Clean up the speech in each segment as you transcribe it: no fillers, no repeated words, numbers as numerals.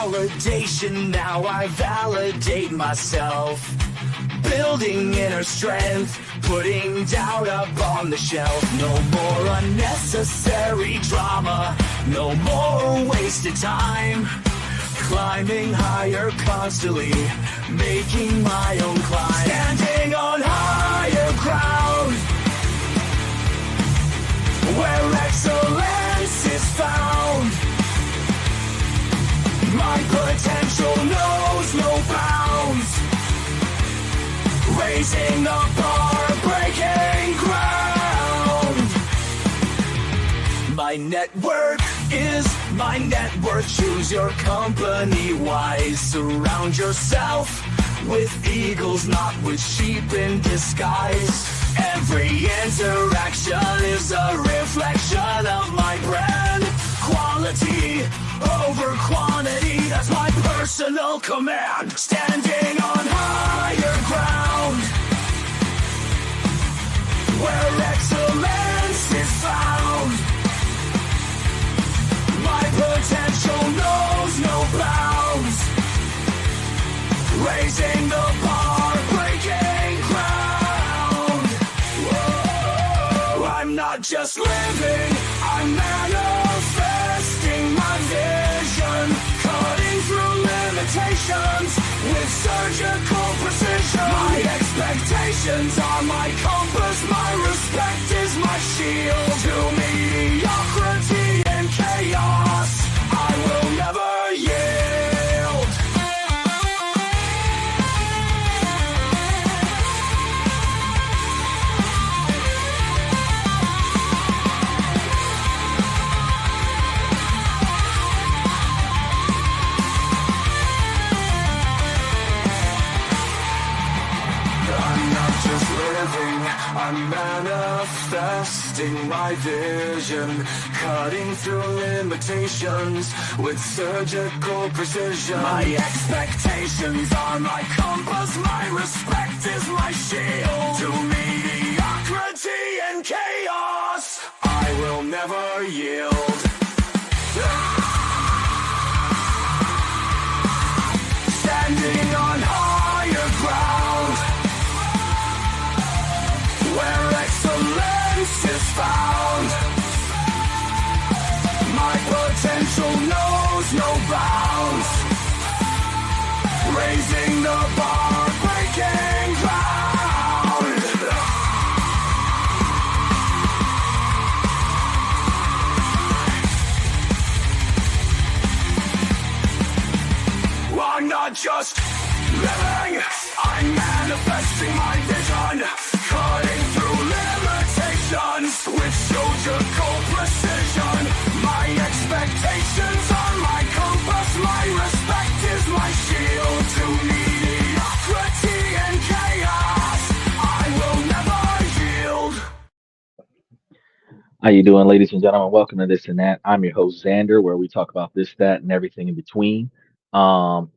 validation, now I validate myself. Building inner strength, putting doubt up on the shelf. No more unnecessary drama, no more wasted time. Climbing higher constantly, making my own climb. Standing on higher ground, where excellence is found. My potential knows no bounds. Raising the bar, breaking ground. My network is my net worth. Choose your company wise. Surround yourself with eagles, not with sheep in disguise. Every interaction is a reflection of my brand. Quality over quantity, that's my personal command. Standing on higher ground, where excellence is found. My potential knows no bounds. Raising the bar, breaking ground. Whoa. I'm not just living, I'm manifesting my vision. Cutting through limitations with surgical precision. My expectations are my compass, my respect is my shield. To mediocrity and chaos, I will never yield. I'm manifesting my vision, cutting through limitations with surgical precision. My expectations are my compass, my respect is my shield. To mediocrity and chaos, I will never yield. Standing on higher ground, where excellence is found. My potential knows no bounds. Raising the bar, breaking ground. I'm not just living, I'm manifesting my vision. Cutting through limitations with surgical precision. My expectations are my compass, my respect is my shield. To mediocrity and chaos, I will never yield. How you doing, ladies and gentlemen? Welcome to This and That. I'm your host Xander, where we talk about this, that, and everything in between. Um,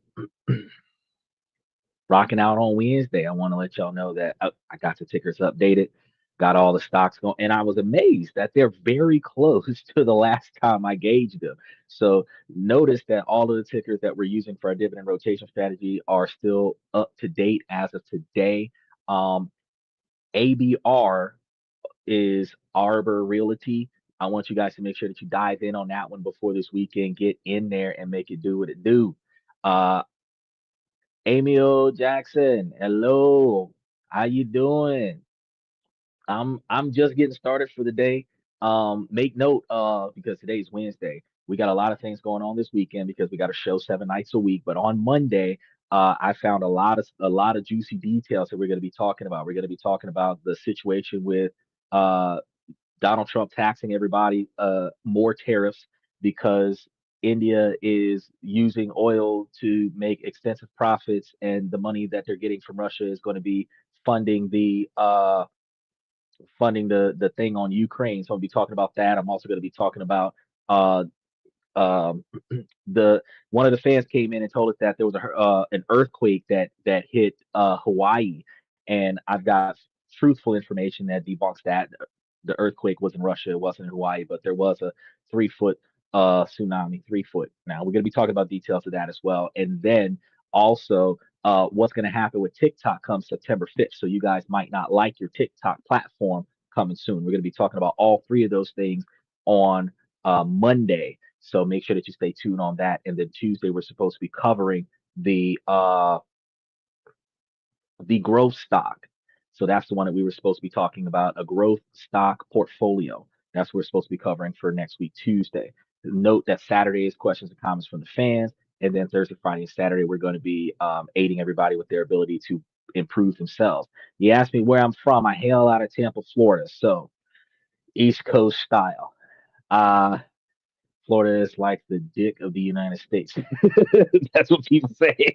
Rocking out on Wednesday. I want to let y'all know that I got the tickers updated, got all the stocks going, and I was amazed that they're very close to the last time I gauged them. So notice that all of the tickers that we're using for our dividend rotation strategy are still up to date as of today. Um, ABR is Arbor Realty. I want you guys to make sure that you dive in on that one before this weekend. Get in there and make it do what it do. Uh, Emil Jackson, hello. How you doing? I'm just getting started for the day. Make note, because today's Wednesday. We got a lot of things going on this weekend because we got a show 7 nights a week. But on Monday, I found a lot of juicy details that we're going to be talking about. We're going to be talking about the situation with uh Donald Trump taxing everybody, more tariffs because India is using oil to make extensive profits, and the money that they're getting from Russia is going to be funding the thing on Ukraine. So I'll be talking about that. I'm also going to be talking about uh um the one of the fans came in and told us that there was an earthquake that hit Hawaii, and I've got truthful information that debunks that. The earthquake was in Russia, it wasn't in Hawaii, but there was a 3 foot tsunami, 3 foot. Now we're going to be talking about details of that as well, and then also what's going to happen with TikTok come September 5th. So you guys might not like your TikTok platform coming soon. We're going to be talking about all three of those things on Monday. So make sure that you stay tuned on that. And then Tuesday we're supposed to be covering the growth stock. So that's the one that we were supposed to be talking about, a growth stock portfolio. That's what we're supposed to be covering for next week, Tuesday. Note that Saturday is questions and comments from the fans. And then Thursday, Friday, and Saturday, we're going to be aiding everybody with their ability to improve themselves. You asked me where I'm from. I hail out of Tampa, Florida. So East Coast style. Uh, Florida is like the dick of the United States. That's what people say.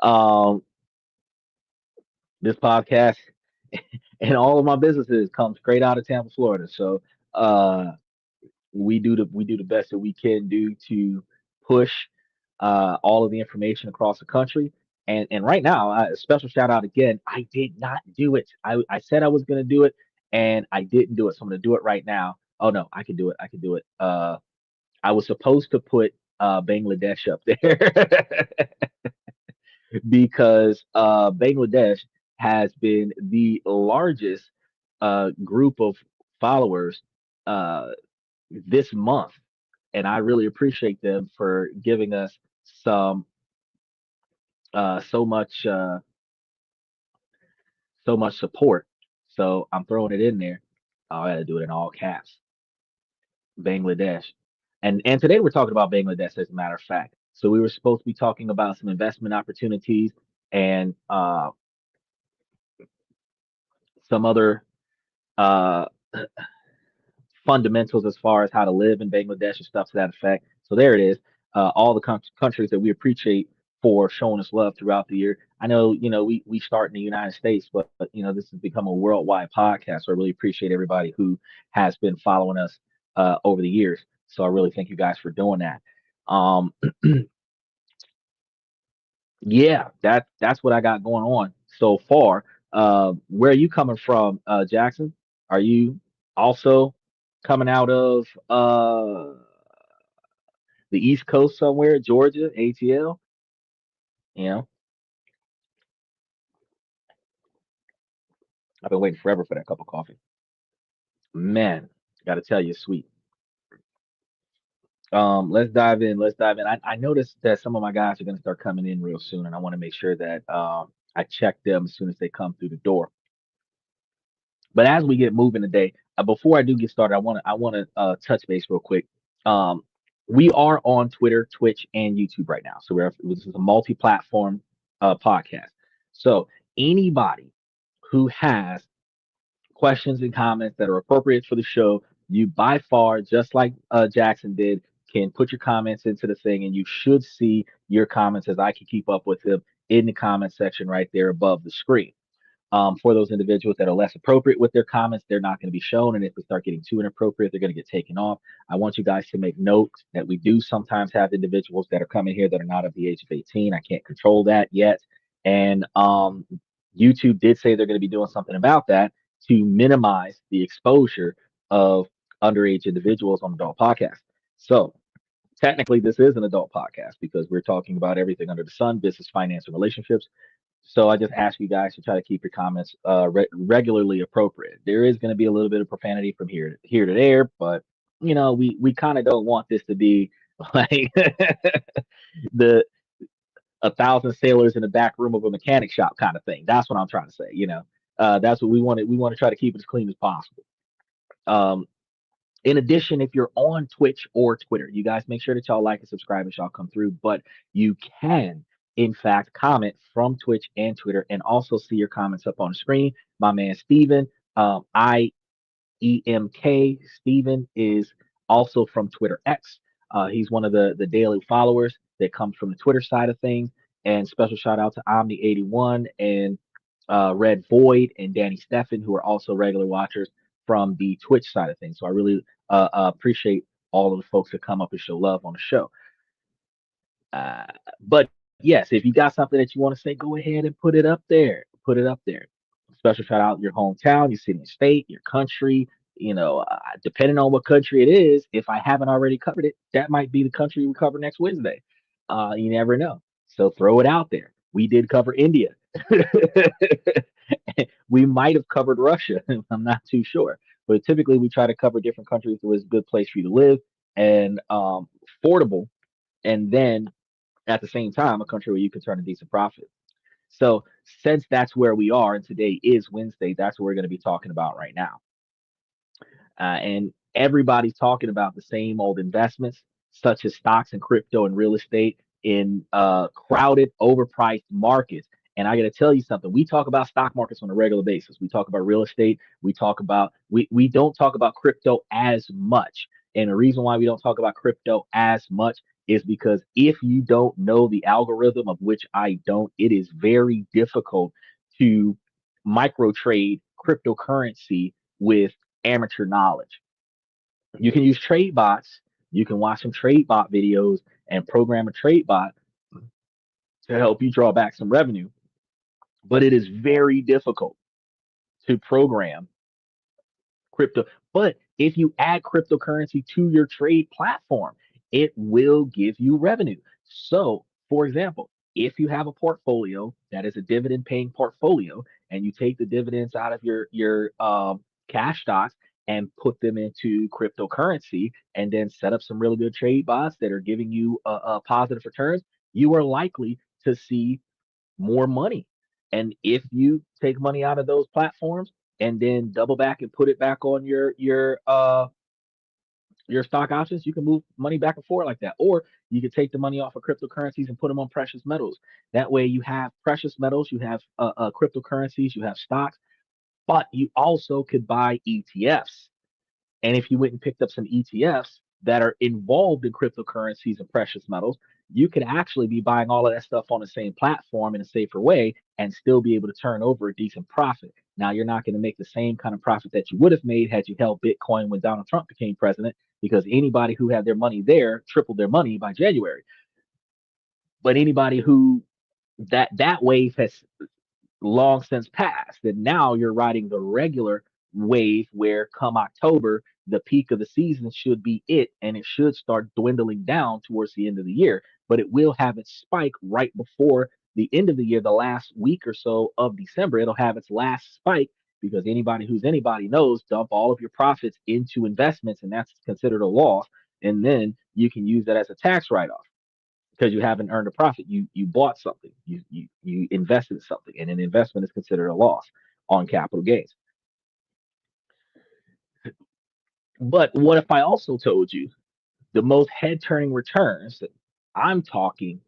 um, this podcast and all of my businesses come straight out of Tampa, Florida. So uh, we do the best that we can do to push all of the information across the country. And right now, a special shout out again. I did not do it. I said I was going to do it, and I didn't do it. So I'm going to do it right now. Oh no, I can do it. I can do it. I was supposed to put Bangladesh up there because Bangladesh has been the largest group of followers uh, this month, and I really appreciate them for giving us some so much so much support. So I'm throwing it in there. I got to do it in all caps. Bangladesh, and today we're talking about Bangladesh as a matter of fact. So we were supposed to be talking about some investment opportunities and some other uh, fundamentals as far as how to live in Bangladesh and stuff to that effect. So there it is. All the countries that we appreciate for showing us love throughout the year. I know, we start in the United States, but this has become a worldwide podcast. So I really appreciate everybody who has been following us over the years. So I really thank you guys for doing that. Um, yeah, that's what I got going on so far. Where are you coming from, Jackson? Are you also coming out of the East Coast somewhere, Georgia, ATL? You know, I've been waiting forever for that cup of coffee. Man, got to tell you, it's sweet. Let's dive in. Let's dive in. I noticed that some of my guys are going to start coming in real soon, and I want to make sure that I check them as soon as they come through the door. But as we get moving today, before I do get started, I want to touch base real quick. Um, we are on Twitter, Twitch, and YouTube right now. So this is a multi-platform podcast. So anybody who has questions and comments that are appropriate for the show, you by far, just like Jackson did, can put your comments into the thing, and you should see your comments as I can keep up with them in the comment section right there above the screen. For those individuals that are less appropriate with their comments, they're not going to be shown. And if we start getting too inappropriate, they're going to get taken off. I want you guys to make note that we do sometimes have individuals that are coming here that are not of the age of 18. I can't control that yet. And YouTube did say they're going to be doing something about that to minimize the exposure of underage individuals on adult podcasts. So technically, this is an adult podcast because we're talking about everything under the sun, business, finance, and relationships. So I just ask you guys to try to keep your comments regularly appropriate. There is going to be a little bit of profanity from here to there, but we kind of don't want this to be like the a thousand sailors in the back room of a mechanic shop kind of thing. That's what I'm trying to say. That's what we want. We want to try to keep it as clean as possible. Um, in addition, if you're on Twitch or Twitter, you guys make sure that y'all like and subscribe as y'all come through. But you can, in fact, comment from Twitch and Twitter and also see your comments up on the screen. My man Steven, IEMK, Steven is also from Twitter X. He's one of the daily followers that comes from the Twitter side of things. And special shout out to Omni81 and Red Void and Danny Steffen, who are also regular watchers from the Twitch side of things. So I really appreciate all of the folks that come up and show love on the show. But yes, if you got something that you want to say, go ahead and put it up there. Put it up there. Special shout out your hometown, your city and state, your country, depending on what country it is, if I haven't already covered it, that might be the country we cover next Wednesday. You never know. So throw it out there. We did cover India. We might have covered Russia. I'm not too sure. But typically, we try to cover different countries where it's a good place for you to live and affordable, and then at the same time, a country where you can turn a decent profit. So, since that's where we are, and today is Wednesday, that's what we're going to be talking about right now. And everybody's talking about the same old investments, such as stocks and crypto and real estate in crowded, overpriced markets. And I got to tell you something. We talk about stock markets on a regular basis. We talk about real estate. We don't talk about crypto as much. And the reason why we don't talk about crypto as much is because if you don't know the algorithm, of which I don't, it is very difficult to micro trade cryptocurrency with amateur knowledge. You can use trade bots. You can watch some trade bot videos and program a trade bot to help you draw back some revenue. But it is very difficult to program crypto. But if you add cryptocurrency to your trade platform, it will give you revenue. So, for example, if you have a portfolio that is a dividend paying portfolio and you take the dividends out of your cash stocks and put them into cryptocurrency and then set up some really good trade bots that are giving you positive returns, you are likely to see more money. And if you take money out of those platforms and then double back and put it back on your stock options, you can move money back and forth like that. Or you could take the money off of cryptocurrencies and put them on precious metals. That way you have precious metals, you have cryptocurrencies, you have stocks, but you also could buy ETFs. And if you went and picked up some ETFs that are involved in cryptocurrencies and precious metals, you could actually be buying all of that stuff on the same platform in a safer way and still be able to turn over a decent profit. Now, you're not going to make the same kind of profit that you would have made had you held Bitcoin when Donald Trump became president, because anybody who had their money there tripled their money by January. But anybody who that wave has long since passed. And now you're riding the regular wave where come October, the peak of the season should be it, and it should start dwindling down towards the end of the year. But it will have its spike right before the end of the year, the last week or so of December. It'll have its last spike because anybody who's anybody knows dump all of your profits into investments, and that's considered a loss. And then you can use that as a tax write-off because you haven't earned a profit. You bought something. You invested in something, and an investment is considered a loss on capital gains. But what if I also told you the most head turning returns that I'm talking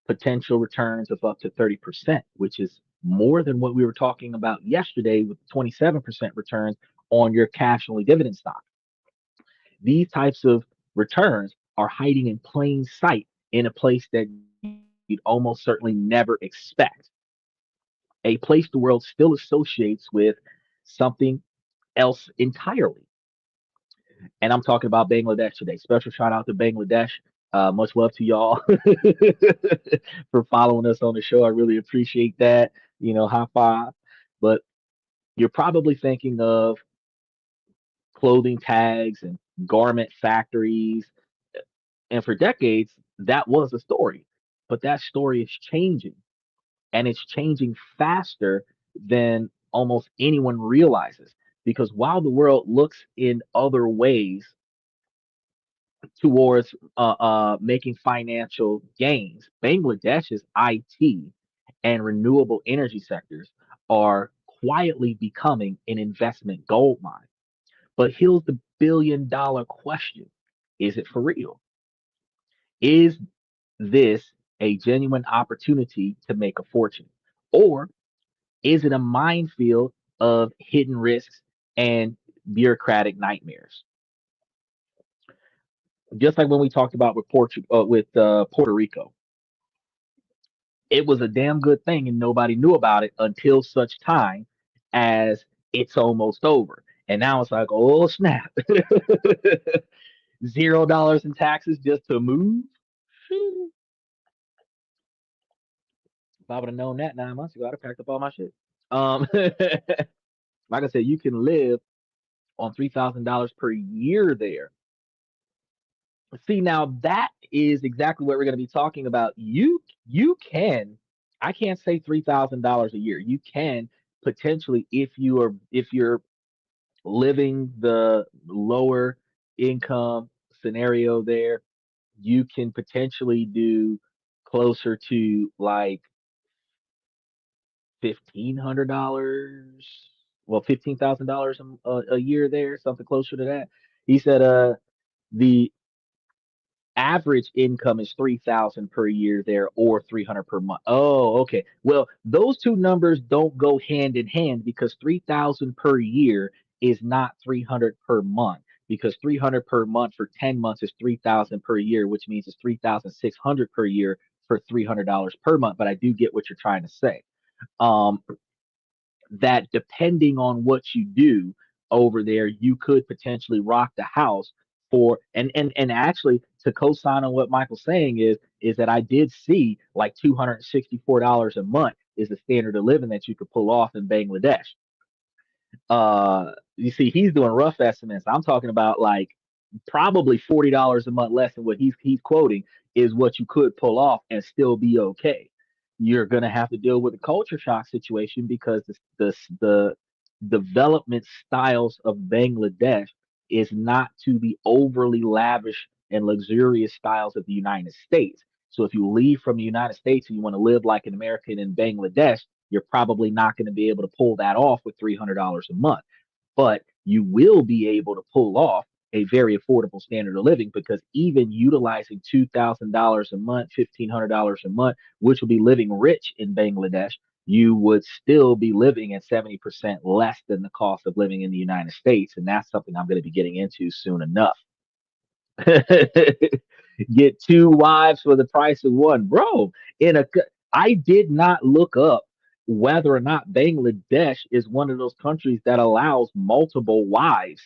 potential returns of up to 30%, which is more than what we were talking about yesterday with 27% returns on your cash only dividend stock. These types of returns are hiding in plain sight in a place that you'd almost certainly never expect. A place the world still associates with something else entirely. And I'm talking about Bangladesh today. Special shout out to Bangladesh. Much love to y'all for following us on the show. I really appreciate that. High five. But you're probably thinking of clothing tags and garment factories. And for decades, that was a story. But that story is changing, and it's changing faster than almost anyone realizes. Because while the world looks in other ways towards making financial gains, Bangladesh's IT and renewable energy sectors are quietly becoming an investment gold mine. But here's the billion-dollar question: is it for real? Is this a genuine opportunity to make a fortune? Or is it a minefield of hidden risks and bureaucratic nightmares? Just like when we talked about with Puerto Rico, it was a damn good thing, and nobody knew about it until such time as it's almost over. And now it's like, oh snap, $0 in taxes just to move. If I would have known that 9 months ago, I'd have packed up all my shit. Like I said, you can live on $3,000 per year there. See, now that is exactly what we're going to be talking about. You can, I can't say $3,000 a year. You can potentially, if you're living the lower income scenario there, you can potentially do closer to like $1,500, well, $15,000 a year there, something closer to that. He said, the average income is 3,000 per year there, or 300 per month. Oh, okay. Well, those two numbers don't go hand in hand, because 3,000 per year is not 300 per month, because 300 per month for 10 months is 3,000 per year, which means it's 3,600 per year for $300 per month. But I do get what you're trying to say. Um, that depending on what you do over there, you could potentially rock the house for, and actually, to co-sign on what Michael's saying is that I did see like $264 a month is the standard of living that you could pull off in Bangladesh. You see, he's doing rough estimates. I'm talking about like probably $40 a month less than what he's quoting is what you could pull off and still be okay. You're gonna have to deal with the culture shock situation, because the development styles of Bangladesh is not to the overly lavish and luxurious styles of the United States. So if you leave from the United States and you want to live like an American in Bangladesh, you're probably not going to be able to pull that off with $300 a month. But you will be able to pull off a very affordable standard of living, because even utilizing $2,000 a month, $1,500 a month, which will be living rich in Bangladesh, you would still be living at 70% less than the cost of living in the United States. And that's something I'm going to be getting into soon enough. Get two wives for the price of one, bro. In a, I did not look up whether or not Bangladesh is one of those countries that allows multiple wives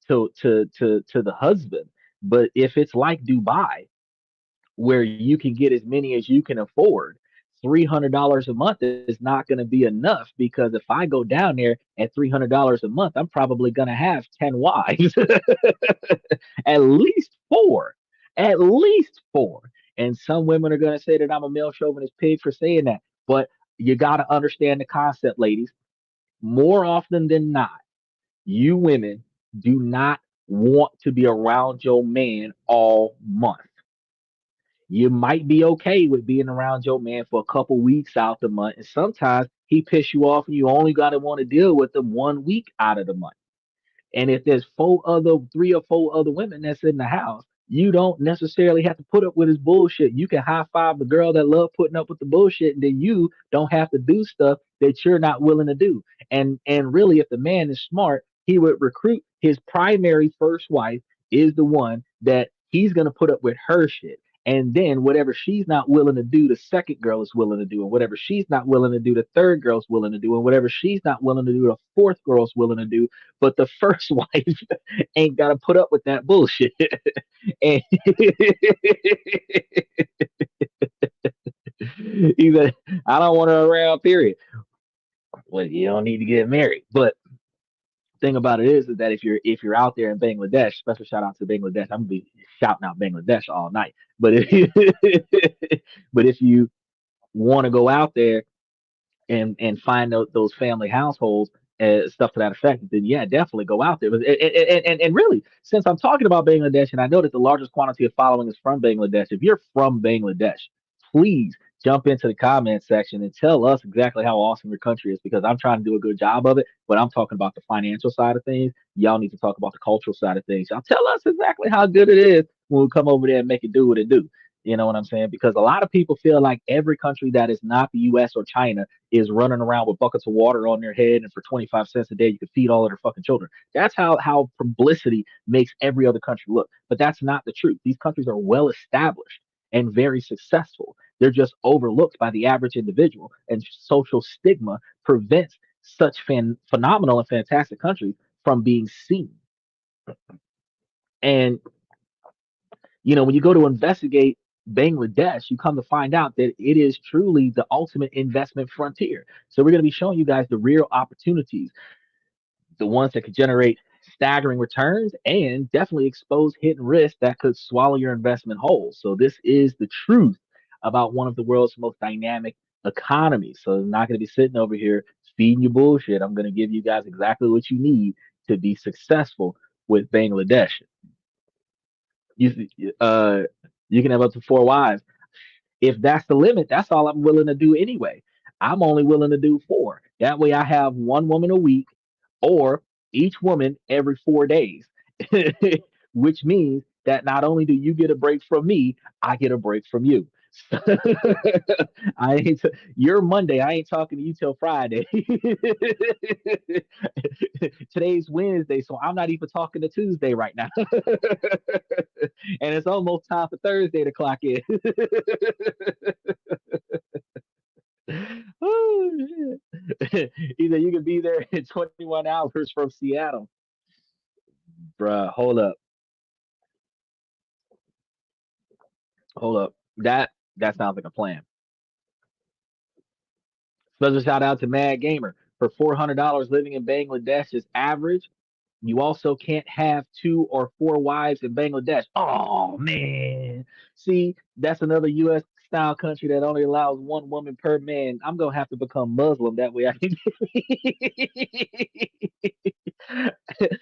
to the husband. But if it's like Dubai, where you can get as many as you can afford, $300 a month is not going to be enough, because if I go down there at $300 a month, I'm probably going to have 10 wives, at least four, at least four. And some women are going to say that I'm a male chauvinist pig for saying that. But you got to understand the concept, ladies. More often than not, you women do not want to be around your man all month. You might be okay with being around your man for a couple weeks out the month, and sometimes he piss you off and you only got to want to deal with him 1 week out of the month. And if there's three or four other women that's in the house, you don't necessarily have to put up with his bullshit. You can high five the girl that love putting up with the bullshit, and then you don't have to do stuff that you're not willing to do. And really, if the man is smart, he would recruit his primary first wife is the one that he's gonna put up with her shit. And then whatever she's not willing to do, the second girl is willing to do. And whatever she's not willing to do, the third girl's willing to do. And whatever she's not willing to do, the fourth girl's willing to do. But the first wife ain't got to put up with that bullshit. And either I don't want her around, period. Well, you don't need to get married. But thing about it is that if you're out there in Bangladesh, special shout out to Bangladesh. I'm gonna be shouting out Bangladesh all night. But if you want to go out there and find those family households, stuff to that effect, then yeah, definitely go out there. And really, since I'm talking about Bangladesh, and I know that the largest quantity of following is from Bangladesh, if you're from Bangladesh, please jump into the comment section and tell us exactly how awesome your country is, because I'm trying to do a good job of it, but I'm talking about the financial side of things. Y'all need to talk about the cultural side of things. Y'all tell us exactly how good it is when we come over there and make it do what it do. You know what I'm saying? Because a lot of people feel like every country that is not the US or China is running around with buckets of water on their head, and for 25 cents a day you can feed all of their fucking children. That's how publicity makes every other country look. But that's not the truth. These countries are well established and very successful. They're just overlooked by the average individual, and social stigma prevents such phenomenal and fantastic countries from being seen. And when you go to investigate Bangladesh, you come to find out that it is truly the ultimate investment frontier. So we're going to be showing you guys the real opportunities, the ones that could generate staggering returns, and definitely expose hidden risks that could swallow your investment whole. So this is the truth about one of the world's most dynamic economies. So I'm not going to be sitting over here feeding you bullshit. I'm going to give you guys exactly what you need to be successful with Bangladesh. You you can have up to four wives. If that's the limit, that's all I'm willing to do anyway. I'm only willing to do four. That way I have one woman a week or each woman every 4 days, which means that not only do you get a break from me, I get a break from you. I ain't you're Monday. I ain't talking to you till Friday. Today's Wednesday, so I'm not even talking to Tuesday right now. And it's almost time for Thursday to clock in. Oh, shit. Either you can be there in 21 hours from Seattle. Bruh, hold up. That sounds like a plan. Special shout out to Mad Gamer. For $400 living in Bangladesh is average. You also can't have two or four wives in Bangladesh. Oh man. See, that's another US style country that only allows one woman per man. I'm gonna have to become Muslim that way I can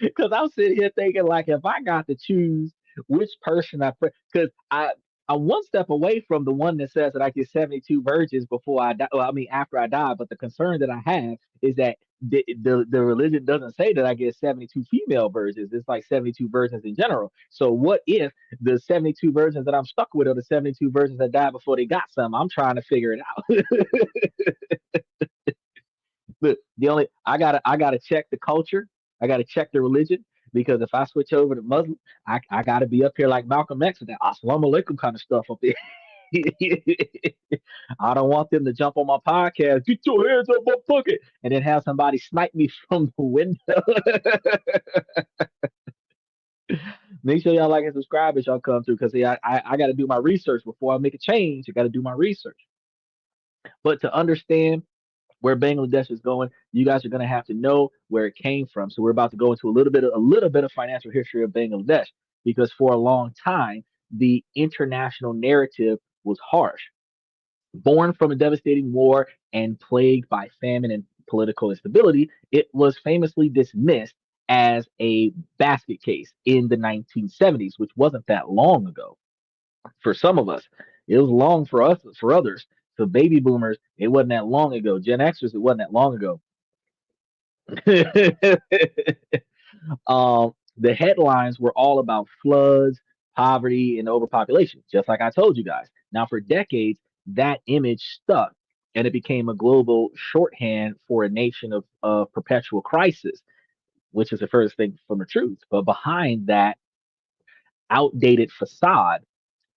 because I'm sitting here thinking like if I got to choose which person because I'm one step away from the one that says that I get 72 virgins before I die. Well, I mean after I die, but the concern that I have is that the religion doesn't say that I get 72 female virgins. It's like 72 virgins in general. So what if the 72 virgins that I'm stuck with are the 72 virgins that died before they got some? I'm trying to figure it out. Look, I gotta check the culture. I gotta check the religion because if I switch over to Muslim, I gotta be up here like Malcolm X with that Assalamu alaikum kind of stuff up there. I don't want them to jump on my podcast, get your hands up my pocket, and then have somebody snipe me from the window. Make sure y'all like and subscribe as y'all come through because I got to do my research before I make a change. I got to do my research. But to understand where Bangladesh is going, you guys are going to have to know where it came from. So we're about to go into a little bit of financial history of Bangladesh because for a long time the international narrative was harsh. Born from a devastating war and plagued by famine and political instability, it was famously dismissed as a basket case in the 1970s, which wasn't that long ago for some of us. It was long for us, for others. So baby boomers, it wasn't that long ago. Gen Xers, it wasn't that long ago. The headlines were all about floods, poverty, and overpopulation, just like I told you guys. Now, for decades, that image stuck and it became a global shorthand for a nation of perpetual crisis, which is the furthest thing from the truth. But behind that outdated facade,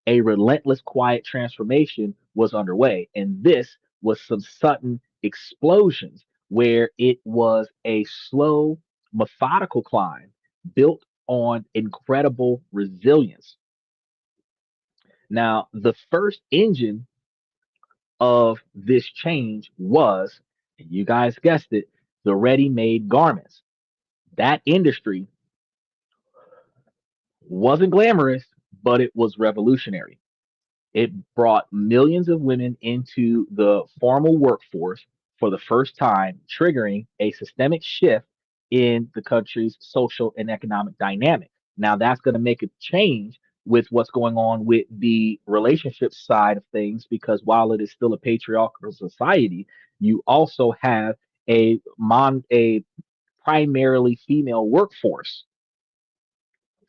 a relentless quiet transformation was underway. And this was some sudden explosions where it was a slow, methodical climb built on incredible resilience. Now, the first engine of this change was, and you guys guessed it, the ready made garments. That industry wasn't glamorous, but it was revolutionary. It brought millions of women into the formal workforce for the first time, triggering a systemic shift in the country's social and economic dynamic. Now, that's going to make a change with what's going on with the relationship side of things, because while it is still a patriarchal society, you also have a primarily female workforce.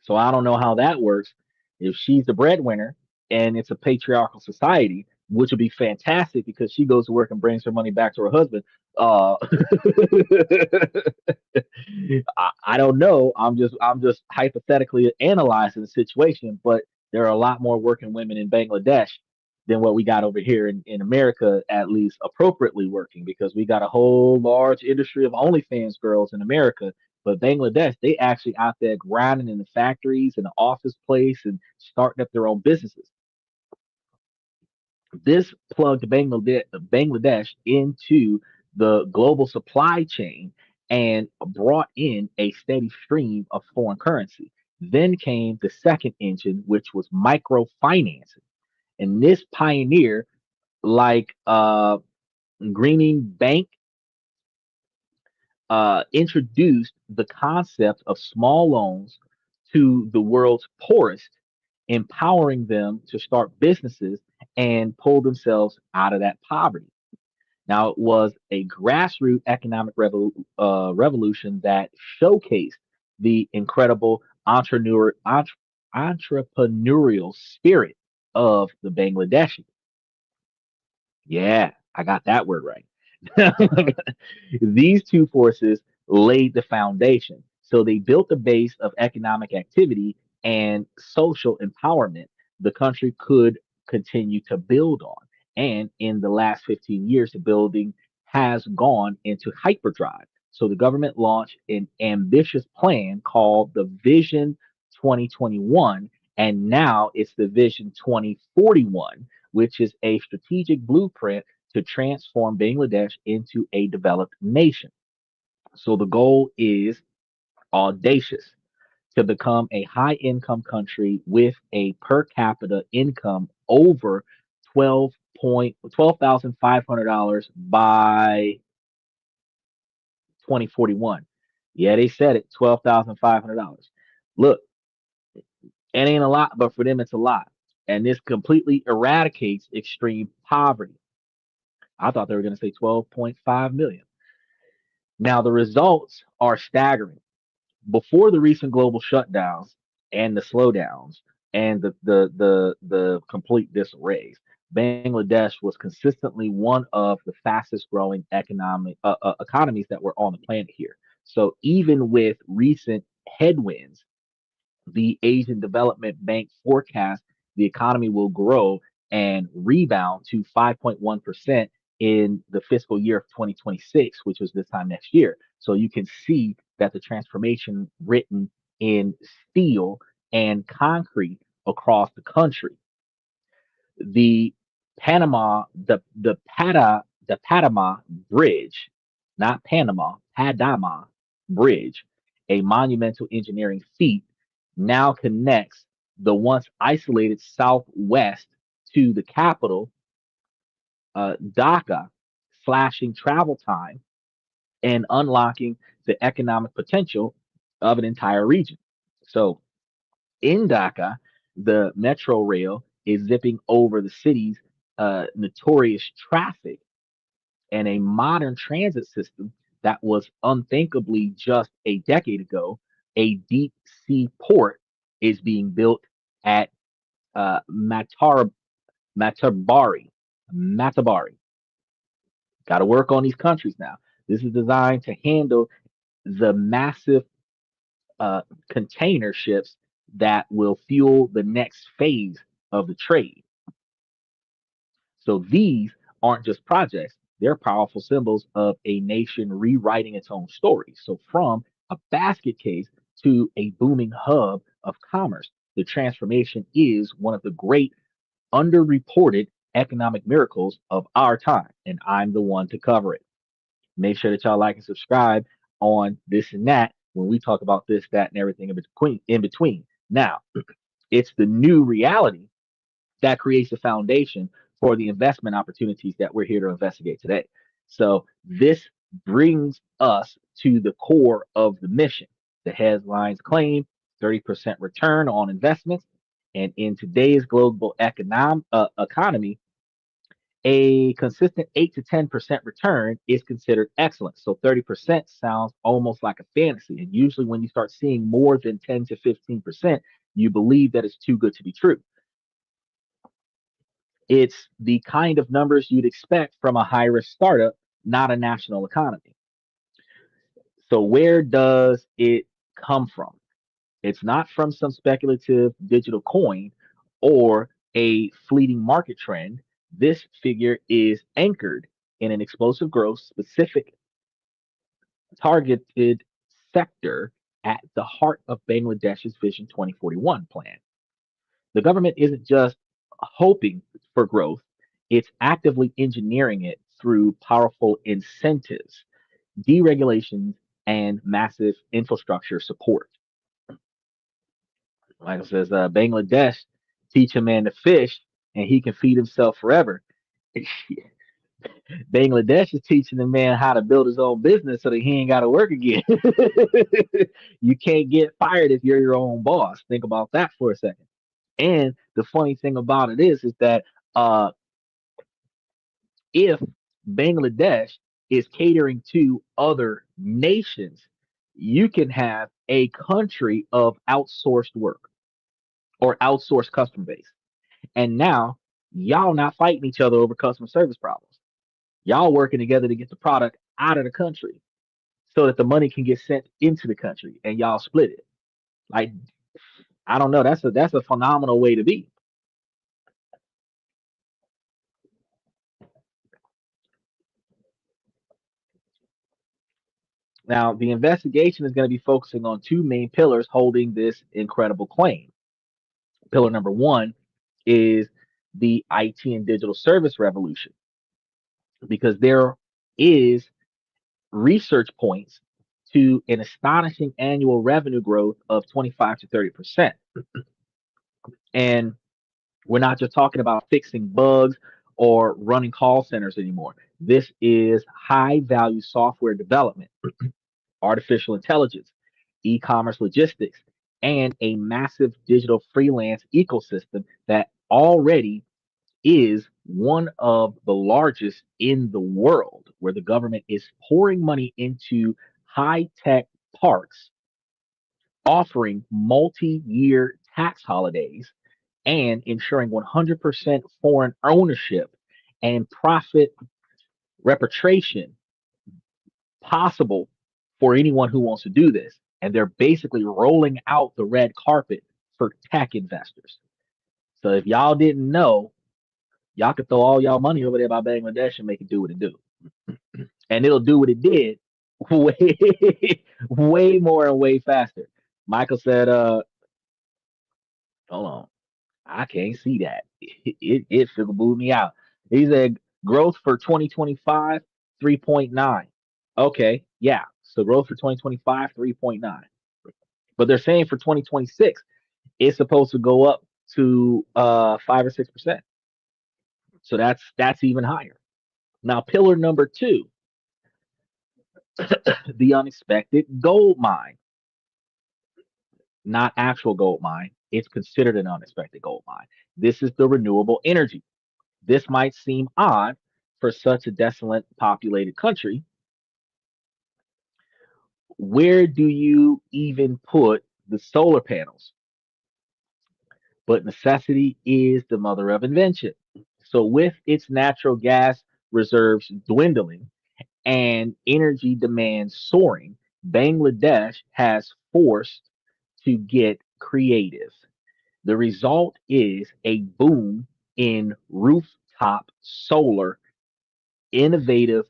So I don't know how that works. If she's the breadwinner and it's a patriarchal society, which would be fantastic because she goes to work and brings her money back to her husband. Uh, I don't know. I'm just hypothetically analyzing the situation, but there are a lot more working women in Bangladesh than what we got over here in America, at least appropriately working, because we got a whole large industry of OnlyFans girls in America. But Bangladesh, they actually out there grinding in the factories and the office place and starting up their own businesses. This plugged Bangladesh into the global supply chain and brought in a steady stream of foreign currency. Then came the second engine, which was microfinancing. And this pioneer, like Greening Bank, introduced the concept of small loans to the world's poorest, empowering them to start businesses and pull themselves out of that poverty. Now, it was a grassroots economic revolution that showcased the incredible entrepreneurial spirit of the Bangladeshi. Yeah, I got that word right. These two forces laid the foundation. So they built the base of economic activity and social empowerment the country could continue to build on. And in the last 15 years, the building has gone into hyperdrive. So the government launched an ambitious plan called the Vision 2021, and now it's the Vision 2041, which is a strategic blueprint to transform Bangladesh into a developed nation. So the goal is audacious to become a high income country with a per capita income over 12,500 by 2041. Yeah, they said it, $12,500. Look, it ain't a lot, but for them it's a lot. And this completely eradicates extreme poverty. I thought they were going to say 12.5 million. Now, the results are staggering. Before the recent global shutdowns and the slowdowns and the complete disarrays, Bangladesh was consistently one of the fastest growing economic economies that were on the planet here. So even with recent headwinds, the Asian Development Bank forecasts the economy will grow and rebound to 5.1% in the fiscal year of 2026, which was this time next year. So you can see that the transformation written in steel and concrete across the country. The the Panama Bridge, not Panama, Padama Bridge, a monumental engineering feat, now connects the once isolated Southwest to the capital, Dhaka, slashing travel time and unlocking the economic potential of an entire region. So in Dhaka, the metro rail is zipping over the city's notorious traffic, and a modern transit system that was unthinkably just a decade ago, a deep sea port is being built at Matabari. Matabari. Got to work on these countries now. This is designed to handle the massive uh, container ships that will fuel the next phase of the trade. So these aren't just projects, they're powerful symbols of a nation rewriting its own story. So from a basket case to a booming hub of commerce, the transformation is one of the great underreported economic miracles of our time, and I'm the one to cover it. Make sure that y'all like and subscribe on this and that when we talk about this, that, and everything in between. In between. Now, it's the new reality that creates the foundation for the investment opportunities that we're here to investigate today. So this brings us to the core of the mission. The headlines claim 30% return on investments. And in today's global economy, a consistent 8 to 10% return is considered excellent. So 30% sounds almost like a fantasy. And usually, when you start seeing more than 10 to 15%, you believe that it's too good to be true. It's the kind of numbers you'd expect from a high risk startup, not a national economy. So, where does it come from? It's not from some speculative digital coin or a fleeting market trend. This figure is anchored in an explosive growth, specific, targeted sector at the heart of Bangladesh's Vision 2041 plan. The government isn't just hoping for growth, it's actively engineering it through powerful incentives, deregulations, and massive infrastructure support. Michael says, Bangladesh teach a man to fish and he can feed himself forever. Bangladesh is teaching the man how to build his own business so that he ain't got to work again. You can't get fired if you're your own boss. Think about that for a second. And the funny thing about it is that uh, if Bangladesh is catering to other nations, you can have a country of outsourced work or outsourced customer base. And now y'all not fighting each other over customer service problems. Y'all working together to get the product out of the country so that the money can get sent into the country and y'all split it. Like, I don't know. That's a phenomenal way to be. Now, the investigation is going to be focusing on two main pillars holding this incredible claim. Pillar number one is the IT and digital service revolution, because there is research points to an astonishing annual revenue growth of 25 to 30%. And we're not just talking about fixing bugs or running call centers anymore. This is high value software development, artificial intelligence, e commerce logistics, and a massive digital freelance ecosystem that already is one of the largest in the world, where the government is pouring money into high tech parks, offering multi year tax holidays, and ensuring 100% foreign ownership and profit repatriation possible for anyone who wants to do this. And they're basically rolling out the red carpet for tech investors. So if y'all didn't know, y'all could throw all y'all money over there by Bangladesh and make it do what it do. And it'll do what it did way, way more and way faster. Michael said, hold on, I can't see that. It blew me out. He said growth for 2025, 3.9. Okay, yeah. So growth for 2025, 3.9. But they're saying for 2026, it's supposed to go up to 5 or 6%. So that's even higher. Now, pillar number two, the unexpected gold mine, not actual gold mine. It's considered an unexpected gold mine. This is the renewable energy. This might seem odd for such a desolate populated country. Where do you even put the solar panels? But necessity is the mother of invention. So, with its natural gas reserves dwindling and energy demand soaring, Bangladesh has forced to get creative. The result is a boom in rooftop solar, innovative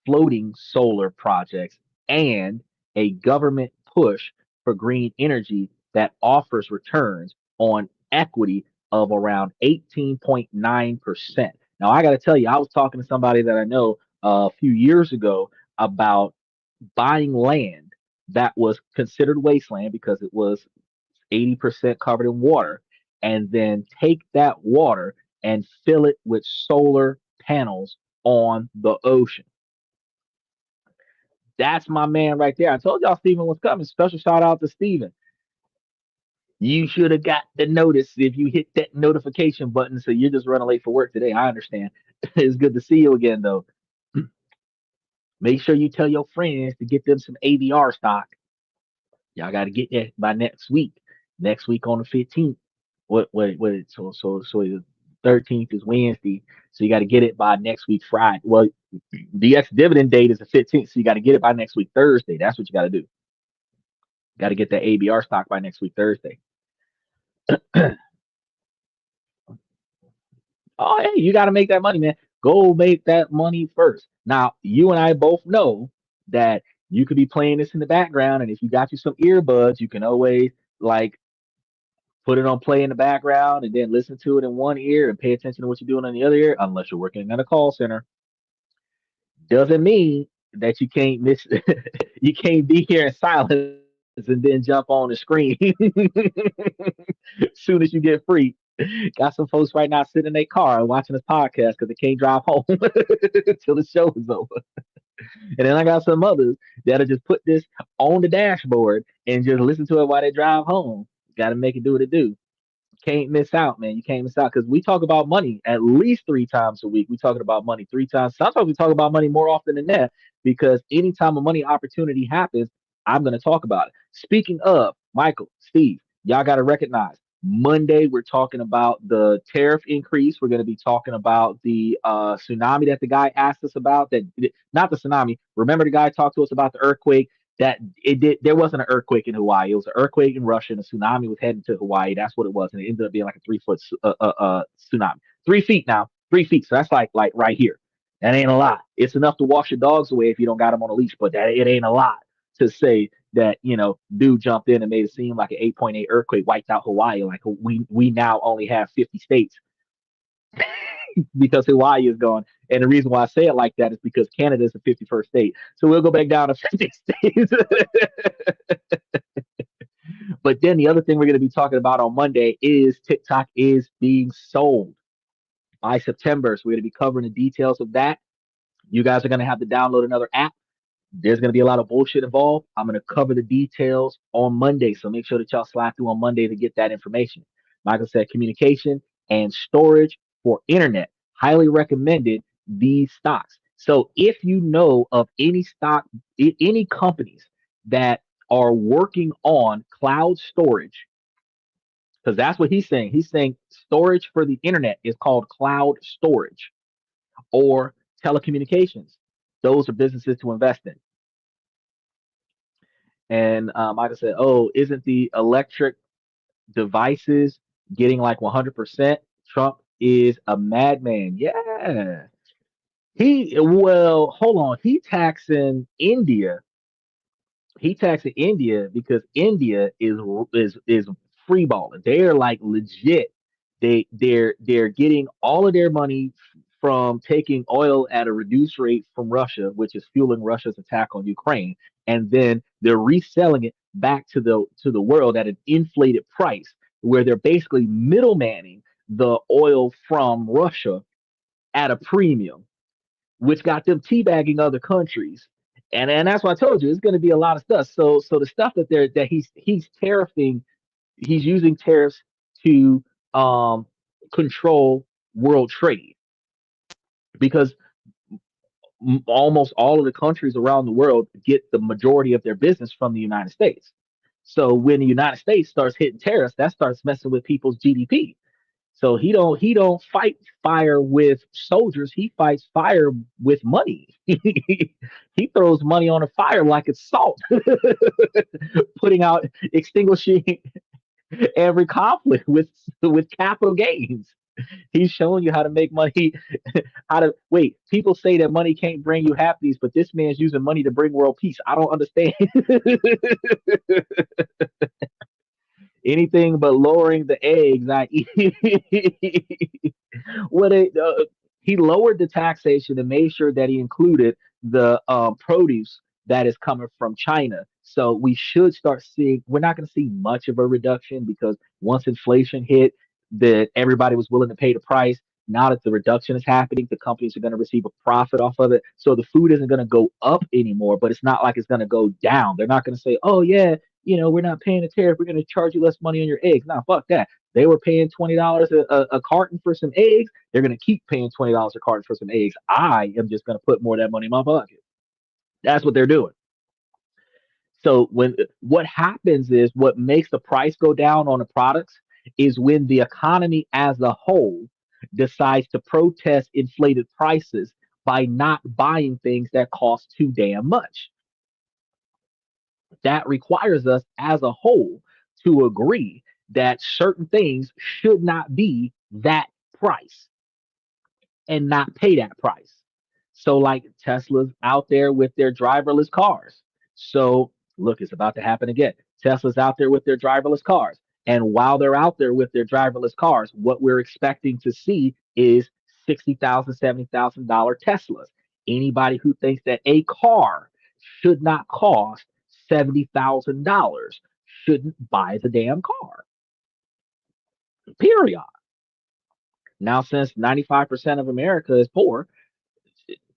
floating solar projects, and a government push for green energy that offers returns on equity of around 18.9%. Now, I got to tell you, I was talking to somebody that I know a few years ago about buying land that was considered wasteland because it was 80% covered in water, and then take that water and fill it with solar panels on the ocean. That's my man right there. I told y'all Steven was coming. Special shout out to Steven. You should have got the notice if you hit that notification button. So you're just running late for work today. I understand. It's good to see you again, though. Make sure you tell your friends to get them some AVR stock. Y'all got to get that by next week. Next week on the 15th. What so the 13th is Wednesday. So you got to get it by next week Friday. Well, the ex dividend date is the 15th, so you got to get it by next week Thursday. That's what you got to do. Got to get that ABR stock by next week Thursday. Oh, hey, you got to make that money, man. Go make that money first. Now, you and I both know that you could be playing this in the background, and if you got you some earbuds, you can always like put it on play in the background and then listen to it in one ear and pay attention to what you're doing on the other ear, unless you're working at a call center. Doesn't mean that you can't miss. You can't be here in silence and then jump on the screen as soon as you get free. Got some folks right now sitting in their car watching this podcast because they can't drive home until the show is over. And then I got some others that'll just put this on the dashboard and just listen to it while they drive home. Got to make it do what it do. Can't miss out, man. You can't miss out because we talk about money at least 3 times a week. We talking about money 3 times. Sometimes we talk about money more often than that because anytime a money opportunity happens, I'm going to talk about it. Speaking of Michael, Steve, y'all got to recognize Monday we're talking about the tariff increase. We're going to be talking about the tsunami that the guy asked us about. That not the tsunami. Remember the guy talked to us about the earthquake that it did. There wasn't an earthquake in Hawaii. It was an earthquake in Russia, and a tsunami was heading to Hawaii. That's what it was, and it ended up being like a 3 foot tsunami. 3 feet now, 3 feet. So that's like right here. That ain't a lot. It's enough to wash your dogs away if you don't got them on a leash, but that it ain't a lot to say that dude jumped in and made it seem like an 8.8 earthquake wiped out Hawaii. Like we now only have 50 states because Hawaii is gone. And the reason why I say it like that is because Canada is the 51st state. So we'll go back down to 50 states. But then the other thing we're going to be talking about on Monday is TikTok is being sold by September. So we're going to be covering the details of that. You guys are going to have to download another app. There's going to be a lot of bullshit involved. I'm going to cover the details on Monday. So make sure that y'all slide through on Monday to get that information. Michael said communication and storage for internet. Highly recommended these stocks. So if you know of any stock, any companies that are working on cloud storage, because that's what he's saying. He's saying storage for the internet is called cloud storage or telecommunications. Those are businesses to invest in. And Michael said, "Oh, isn't the electric devices getting like 100%? Trump is a madman." Yeah, hold on. He taxing India because India is free balling. They're like legit. They're getting all of their money from taking oil at a reduced rate from Russia, which is fueling Russia's attack on Ukraine, and then they're reselling it back to the world at an inflated price, where they're basically middlemaning the oil from Russia at a premium, which got them teabagging other countries. And that's why I told you it's going to be a lot of stuff. So the stuff that he's tariffing, he's using tariffs to control world trade because almost all of the countries around the world get the majority of their business from the United States. So when the United States starts hitting tariffs, that starts messing with people's GDP. So he don't fight fire with soldiers. He fights fire with money. He throws money on a fire like it's salt, putting out extinguishing every conflict with capital gains. He's showing you how to make money. How to wait. People say that money can't bring you happiness, but this man's using money to bring world peace. I don't understand. Anything but lowering the eggs I eat. what it, He lowered the taxation and made sure that he included the produce that is coming from China. So we should start seeing. We're not going to see much of a reduction because once inflation hit, that everybody was willing to pay the price. Now that the reduction is happening, the companies are going to receive a profit off of it. So the food isn't going to go up anymore, but it's not like it's going to go down. They're not going to say, "Oh yeah, we're not paying a tariff. We're going to charge you less money on your eggs." Nah, fuck that. They were paying $20 a carton for some eggs. They're going to keep paying $20 a carton for some eggs. I am just going to put more of that money in my pocket. That's what they're doing. So what happens is what makes the price go down on the products is when the economy as a whole decides to protest inflated prices by not buying things that cost too damn much. That requires us as a whole to agree that certain things should not be that price and not pay that price. So, like Tesla's out there with their driverless cars. So, look, it's about to happen again. Tesla's out there with their driverless cars. And while they're out there with their driverless cars, what we're expecting to see is $60,000, $70,000 Teslas. Anybody who thinks that a car should not cost $70,000 shouldn't buy the damn car. Period. Now, since 95% of America is poor,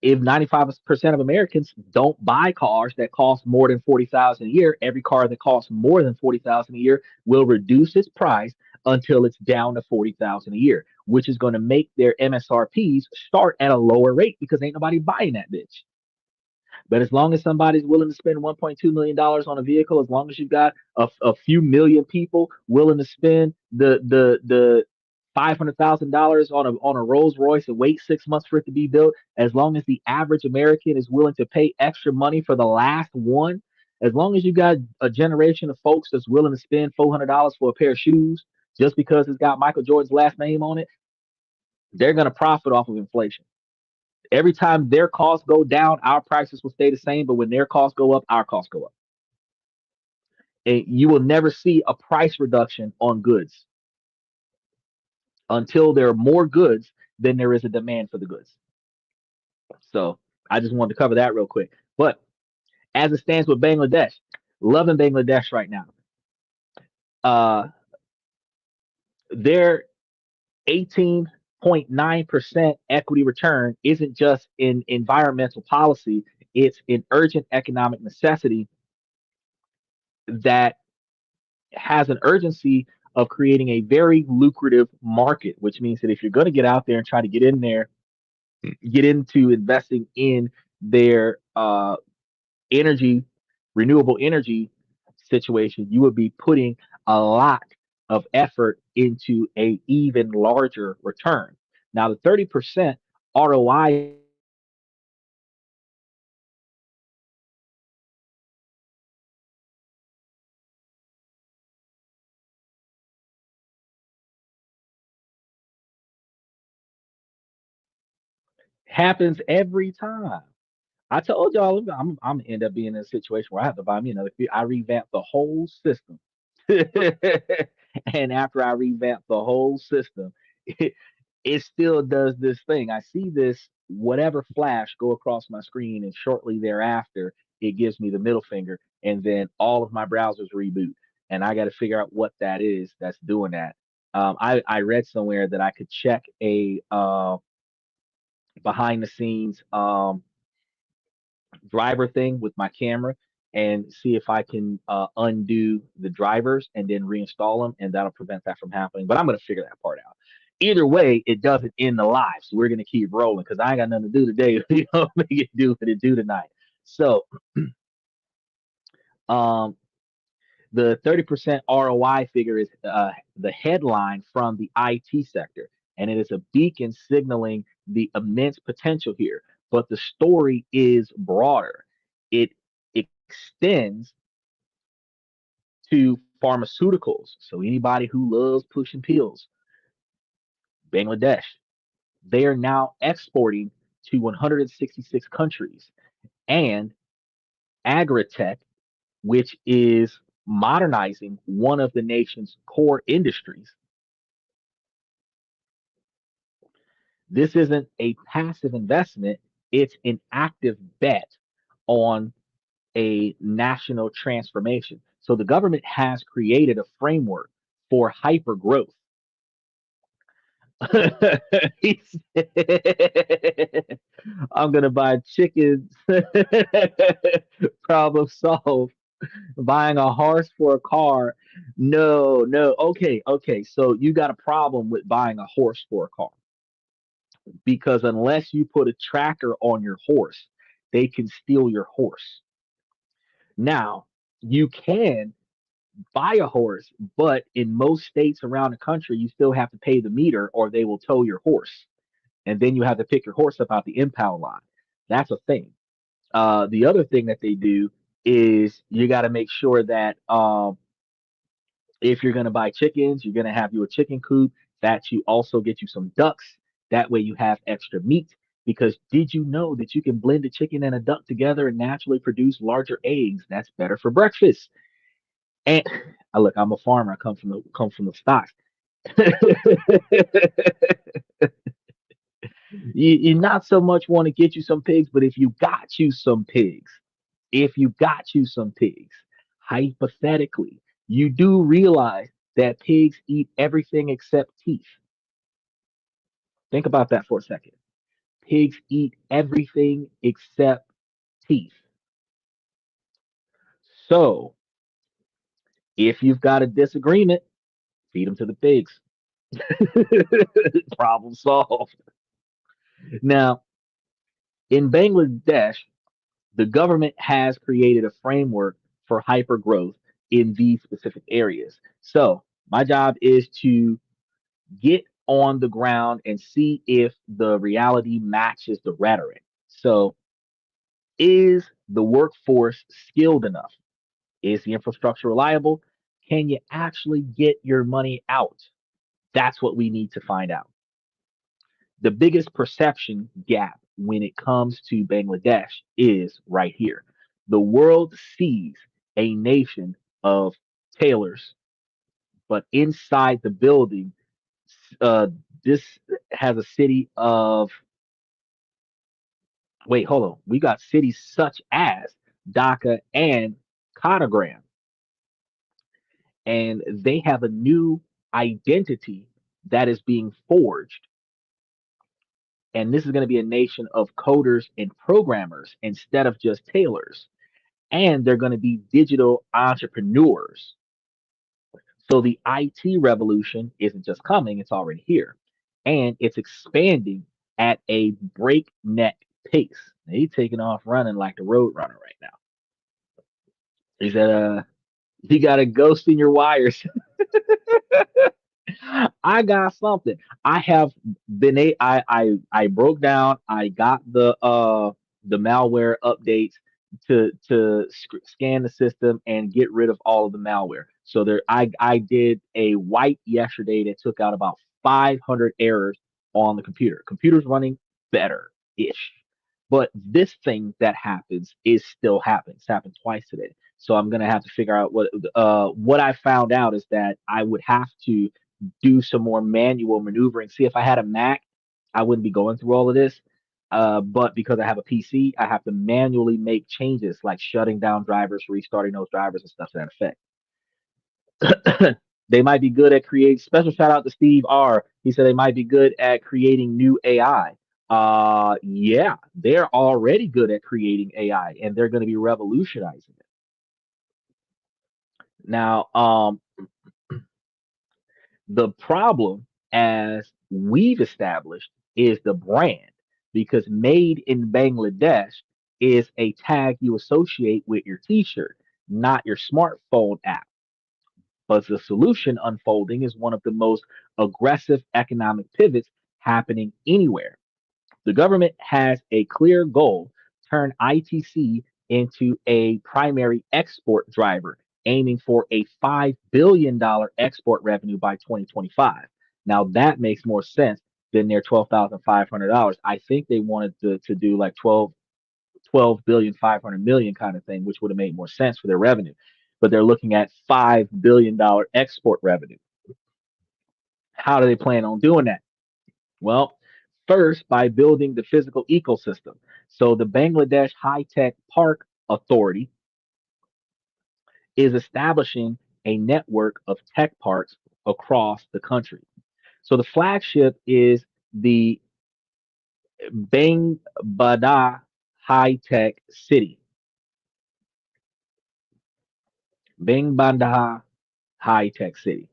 if 95% of Americans don't buy cars that cost more than 40,000 a year, every car that costs more than 40,000 a year will reduce its price until it's down to 40,000 a year, which is going to make their MSRPs start at a lower rate because ain't nobody buying that bitch. But as long as somebody's willing to spend $1.2 million on a vehicle, as long as you've got a few million people willing to spend the $500,000 on a Rolls Royce and wait 6 months for it to be built, as long as the average American is willing to pay extra money for the last one, as long as you got a generation of folks that's willing to spend $400 for a pair of shoes just because it's got Michael Jordan's last name on it, they're going to profit off of inflation. Every time their costs go down, our prices will stay the same. But when their costs go up, our costs go up. And you will never see a price reduction on goods until there are more goods than there is a demand for the goods. So I just wanted to cover that real quick. But as it stands with Bangladesh, loving Bangladesh right now. Uh, their 18.9% equity return isn't just in environmental policy, it's an urgent economic necessity that has an urgency of creating a very lucrative market, which means that if you're going to get out there and try to get in there, get into investing in their energy, renewable energy situation, you would be putting a lot of effort into a even larger return. Now, the 30% ROI happens every time. I told y'all I'm gonna end up being in a situation where I have to buy me another. I revamp the whole system, and after I revamp the whole system, it still does this thing. I see this whatever flash go across my screen, and shortly thereafter, it gives me the middle finger, and then all of my browsers reboot, and I got to figure out what that is that's doing that. I read somewhere that I could check a behind the scenes driver thing with my camera and see if I can undo the drivers and then reinstall them, and that'll prevent that from happening. But I'm going to figure that part out. Either way, it doesn't end the live, so we're going to keep rolling because I ain't got nothing to do today. You know, make it do what it do tonight. So, um, the 30% ROI figure is the headline from the IT sector, and it is a beacon signaling the immense potential here. But the story is broader. It extends to pharmaceuticals. So anybody who loves pushing pills, Bangladesh, they are now exporting to 166 countries, and agritech, which is modernizing one of the nation's core industries. This isn't a passive investment, it's an active bet on a national transformation. So the government has created a framework for hyper growth. I'm gonna buy chickens. Problem solved. Buying a horse for a car. No, no. Okay, okay. So you got a problem with buying a horse for a car because unless you put a tracker on your horse, they can steal your horse. Now, you can buy a horse, but in most states around the country, you still have to pay the meter or they will tow your horse. And then you have to pick your horse up out the impound lot. That's a thing. The other thing that they do is you got to make sure that if you're going to buy chickens, you're going to have you a chicken coop, that you also get you some ducks. That way you have extra meat. Because did you know that you can blend a chicken and a duck together and naturally produce larger eggs? That's better for breakfast. And look, I'm a farmer. I come from the stocks. You not so much want to get you some pigs, but if you got you some pigs, hypothetically, you do realize that pigs eat everything except teeth. Think about that for a second. Pigs eat everything except teeth. So if you've got a disagreement, feed them to the pigs. Problem solved. Now, in Bangladesh, the government has created a framework for hyper growth in these specific areas. So, my job is to get on the ground and see if the reality matches the rhetoric. So, is the workforce skilled enough? Is the infrastructure reliable? Can you actually get your money out? That's what we need to find out. The biggest perception gap when it comes to Bangladesh is right here. The world sees a nation of tailors, but inside the building, uh, this has a city of, wait, hold on. We got cities such as Dhaka and Kanagram, and they have a new identity that is being forged. And this is going to be a nation of coders and programmers instead of just tailors. And they're going to be digital entrepreneurs. So the IT revolution isn't just coming, it's already here. And it's expanding at a breakneck pace. Now, he's taking off running like the road runner right now. He said, you got a ghost in your wires. I got something. I have been I broke down. I got the malware updates to scan the system and get rid of all of the malware. So there I did a wipe yesterday that took out about 500 errors on the computer. Computer's running better ish. But this thing that happens is still happening. It's happened twice today. So I'm gonna have to figure out what I found out is that I would have to do some more manual maneuvering. See, if I had a Mac, I wouldn't be going through all of this. But because I have a PC, I have to manually make changes like shutting down drivers, restarting those drivers, and stuff to that effect. They might be good at creating. Special shout out to Steve R. He said they might be good at creating new AI. Yeah, they're already good at creating AI, and they're going to be revolutionizing it. Now, the problem, as we've established, is the brand because made in Bangladesh is a tag you associate with your t shirt, not your smartphone app. But the solution unfolding is one of the most aggressive economic pivots happening anywhere. The government has a clear goal: turn ITC into a primary export driver, aiming for a $5 billion export revenue by 2025. Now, that makes more sense than their $12,500. I think they wanted to do like 12 billion 500 million kind of thing, which would have made more sense for their revenue. But they're looking at $5 billion export revenue. How do they plan on doing that? Well, first, by building the physical ecosystem. So, the Bangladesh High Tech Park Authority is establishing a network of tech parks across the country. So, the flagship is the Bangabada High Tech City, Bangabanda High Tech City.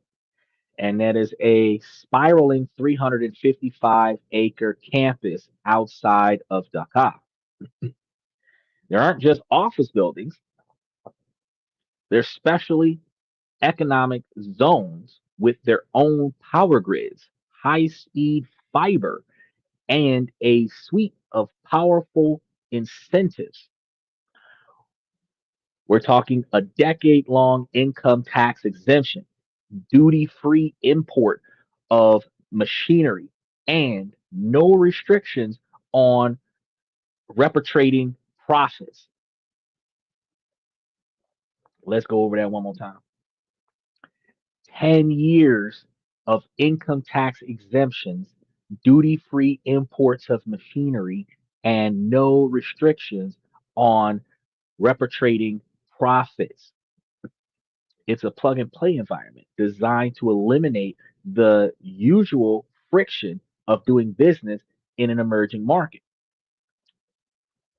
And that is a spiraling 355-acre campus outside of Dhaka. There aren't just office buildings, there's specially economic zones with their own power grids, high speed fiber, and a suite of powerful incentives. We're talking a decade long income tax exemption, duty free import of machinery, and no restrictions on repatriating profits. Let's go over that one more time. 10 years of income tax exemptions duty-free imports of machinery, and no restrictions on repatriating profits. It's a plug and play environment designed to eliminate the usual friction of doing business in an emerging market.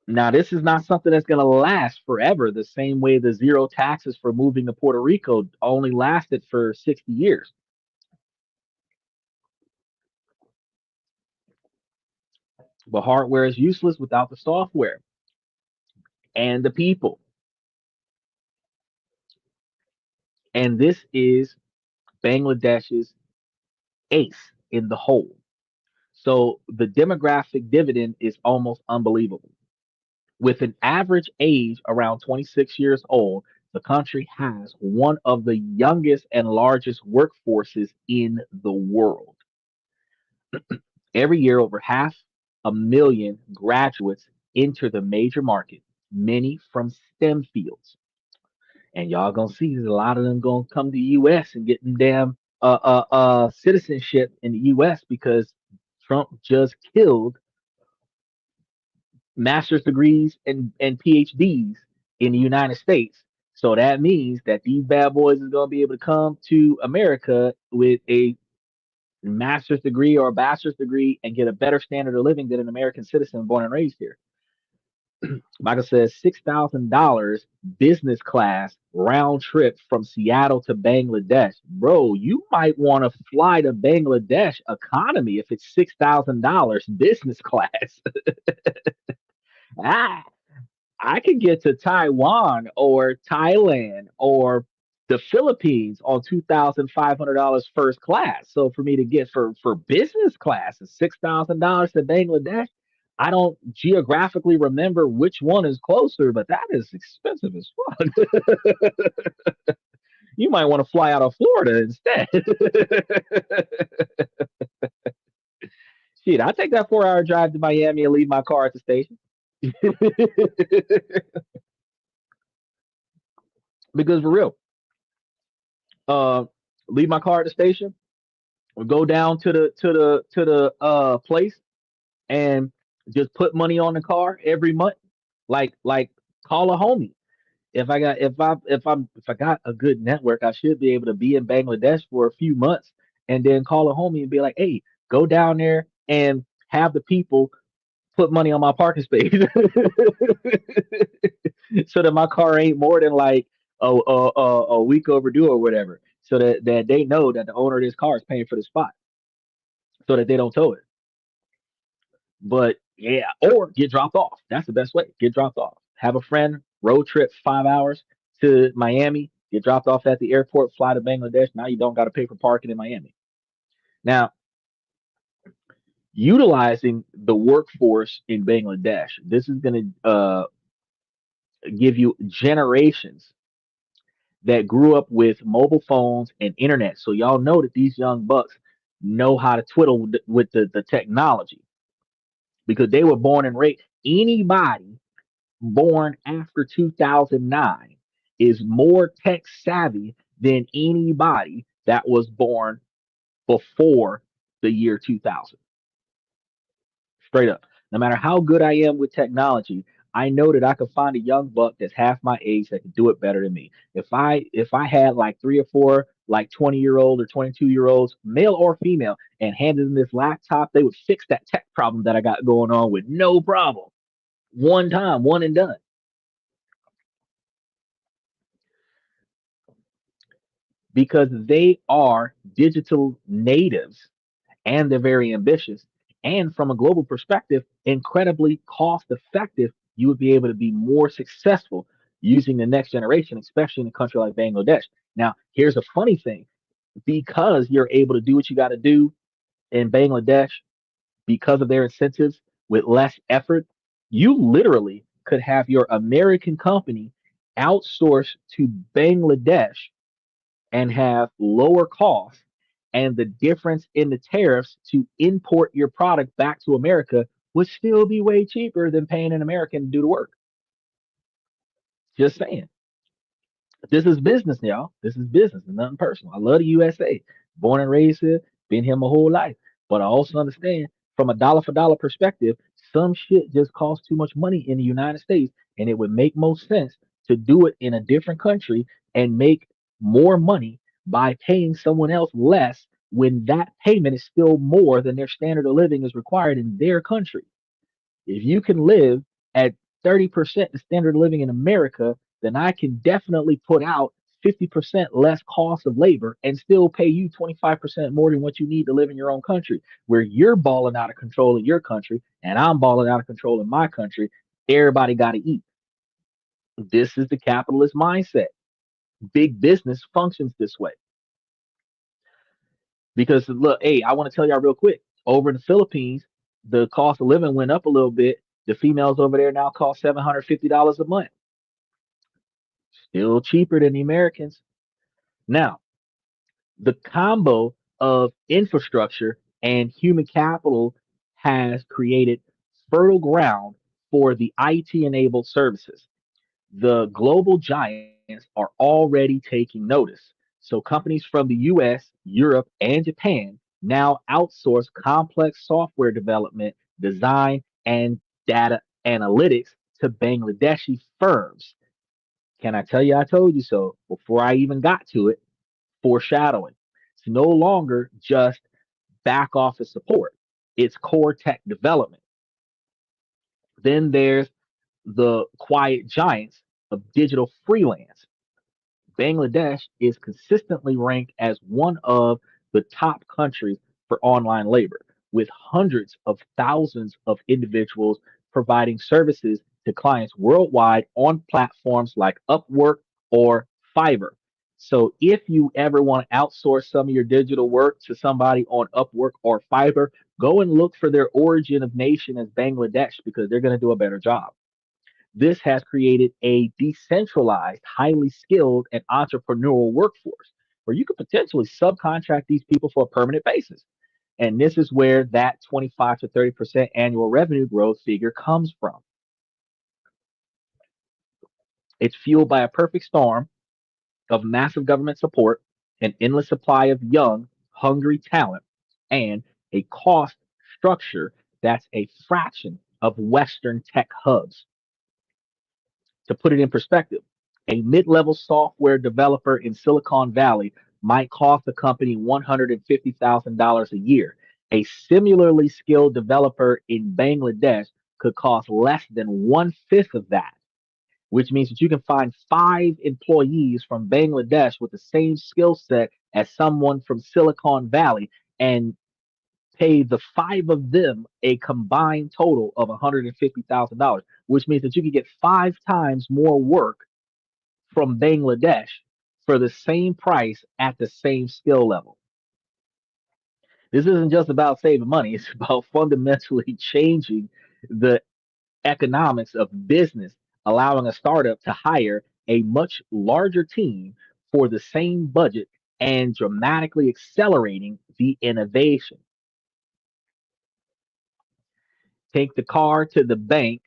Now, this is not something that's going to last forever, the same way the zero taxes for moving to Puerto Rico only lasted for 60 years. But hardware is useless without the software and the people. And this is Bangladesh's ace in the hole. So the demographic dividend is almost unbelievable. With an average age around 26 years old, the country has one of the youngest and largest workforces in the world. Every year, over half a million graduates enter the major market, many from STEM fields. And y'all gonna see a lot of them gonna come to the US and get them damn citizenship in the US because Trump just killed master's degrees and PhDs in the United States. So that means that these bad boys is gonna be able to come to America with a master's degree or a bachelor's degree and get a better standard of living than an American citizen born and raised here. Michael says $6,000 business class round trip from Seattle to Bangladesh. Bro, you might want to fly to Bangladesh economy if it's $6,000 business class. ah, I could get to Taiwan or Thailand or the Philippines on $2,500 first class. So for me to get for business class is $6,000 to Bangladesh. I don't geographically remember which one is closer, but that is expensive as fuck. You might want to fly out of Florida instead. Shit, I take that 4 hour drive to Miami and leave my car at the station. Because for real, uh, leave my car at the station, or go down to the place and just put money on the car every month. Like call a homie. If I got a good network, I should be able to be in Bangladesh for a few months and then call a homie and be like, hey, go down there and have the people put money on my parking space so that my car ain't more than like a week overdue or whatever. So that they know that the owner of this car is paying for the spot so that they don't tow it. But yeah, or get dropped off. That's the best way. Get dropped off. Have a friend, road trip 5 hours to Miami, get dropped off at the airport, fly to Bangladesh. Now you don't got to pay for parking in Miami. Now, utilizing the workforce in Bangladesh, this is going to give you generations that grew up with mobile phones and internet. So y'all know that these young bucks know how to twiddle with the technology because they were born and raised. Anybody born after 2009 is more tech savvy than anybody that was born before the year 2000. Straight up. No matter how good I am with technology, I know that I could find a young buck that's half my age that could do it better than me. If I had like 3 or 4 like 20-year-old or 22-year-olds, male or female, and handed them this laptop, they would fix that tech problem that I got going on with no problem. One time, one and done. Because they are digital natives and they're very ambitious. And from a global perspective, incredibly cost effective. You would be able to be more successful using the next generation, especially in a country like Bangladesh. Now, here's a funny thing because you're able to do what you got to do in Bangladesh because of their incentives with less effort, you literally could have your American company outsource to Bangladesh and have lower costs, and the difference in the tariffs to import your product back to America would still be way cheaper than paying an American to do the work. Just saying. This is business, y'all. This is business and nothing personal. I love the USA. Born and raised here, been here my whole life. But I also understand from a dollar for dollar perspective, some shit just costs too much money in the United States, and it would make most sense to do it in a different country and make more money by paying someone else less when that payment is still more than their standard of living is required in their country. If you can live at 30% the standard of living in America, then I can definitely put out 50% less cost of labor and still pay you 25% more than what you need to live in your own country, where you're balling out of control in your country and I'm balling out of control in my country. Everybody got to eat. This is the capitalist mindset. Big business functions this way. Because look, hey, I want to tell y'all real quick. Over in the Philippines, the cost of living went up a little bit. The females over there now cost $750 a month. Still cheaper than the Americans. Now, the combo of infrastructure and human capital has created fertile ground for the IT enabled services. The global giants are already taking notice. So companies from the US, Europe, and Japan now outsource complex software development, design, and data analytics to Bangladeshi firms. Can I tell you I told you so before I even got to it? Foreshadowing. It's no longer just back office support, it's core tech development. Then there's the quiet giants of digital freelance. Bangladesh is consistently ranked as one of the top countries for online labor, with hundreds of thousands of individuals providing services to clients worldwide on platforms like Upwork or Fiverr. So if you ever want to outsource some of your digital work to somebody on Upwork or Fiverr, go and look for their origin of nation as Bangladesh because they're going to do a better job. This has created a decentralized, highly skilled, and entrepreneurial workforce where you could potentially subcontract these people for a permanent basis. And this is where that 25 to 30% annual revenue growth figure comes from. It's fueled by a perfect storm of massive government support, an endless supply of young, hungry talent, and a cost structure that's a fraction of Western tech hubs. To put it in perspective, a mid level software developer in Silicon Valley might cost the company $150,000 a year. A similarly skilled developer in Bangladesh could cost less than one fifth of that, which means that you can find five employees from Bangladesh with the same skill set as someone from Silicon Valley and pay the five of them a combined total of $150,000, which means that you can get five times more work from Bangladesh for the same price at the same skill level. This isn't just about saving money, it's about fundamentally changing the economics of business, allowing a startup to hire a much larger team for the same budget and dramatically accelerating the innovation. Take the car to the bank,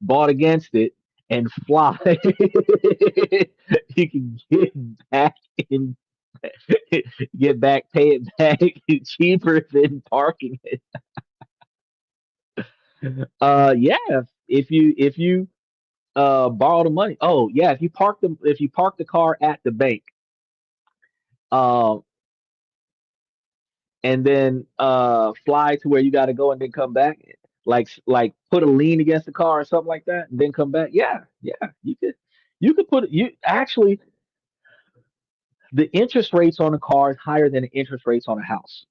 bought against it, and fly. You can back in, get back, pay it back cheaper than parking it. Yeah, if you borrow the money. Oh yeah, if you park the car at the bank, uh, and then fly to where you got to go and then come back, like put a lien against the car or something like that, and then come back. Yeah, yeah, you could put you actually the interest rates on a car is higher than the interest rates on a house.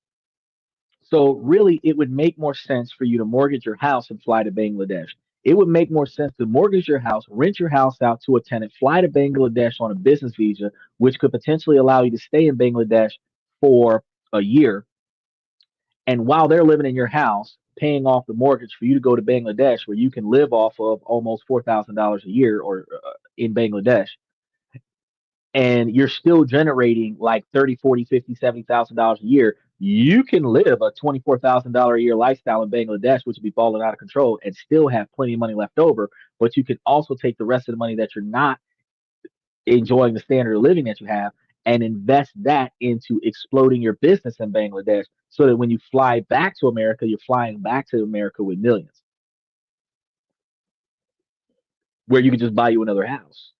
So really, it would make more sense for you to mortgage your house and fly to Bangladesh. It would make more sense to mortgage your house, rent your house out to a tenant, fly to Bangladesh on a business visa, which could potentially allow you to stay in Bangladesh for a year. And while they're living in your house, paying off the mortgage for you to go to Bangladesh, where you can live off of almost $4,000 a year or in Bangladesh, and you're still generating like 30, 40, 50, $70,000 a year, you can live a $24,000 a year lifestyle in Bangladesh, which would be falling out of control, and still have plenty of money left over. But you can also take the rest of the money that you're not enjoying the standard of living that you have and invest that into exploding your business in Bangladesh so that when you fly back to America, you're flying back to America with millions, where you can just buy you another house.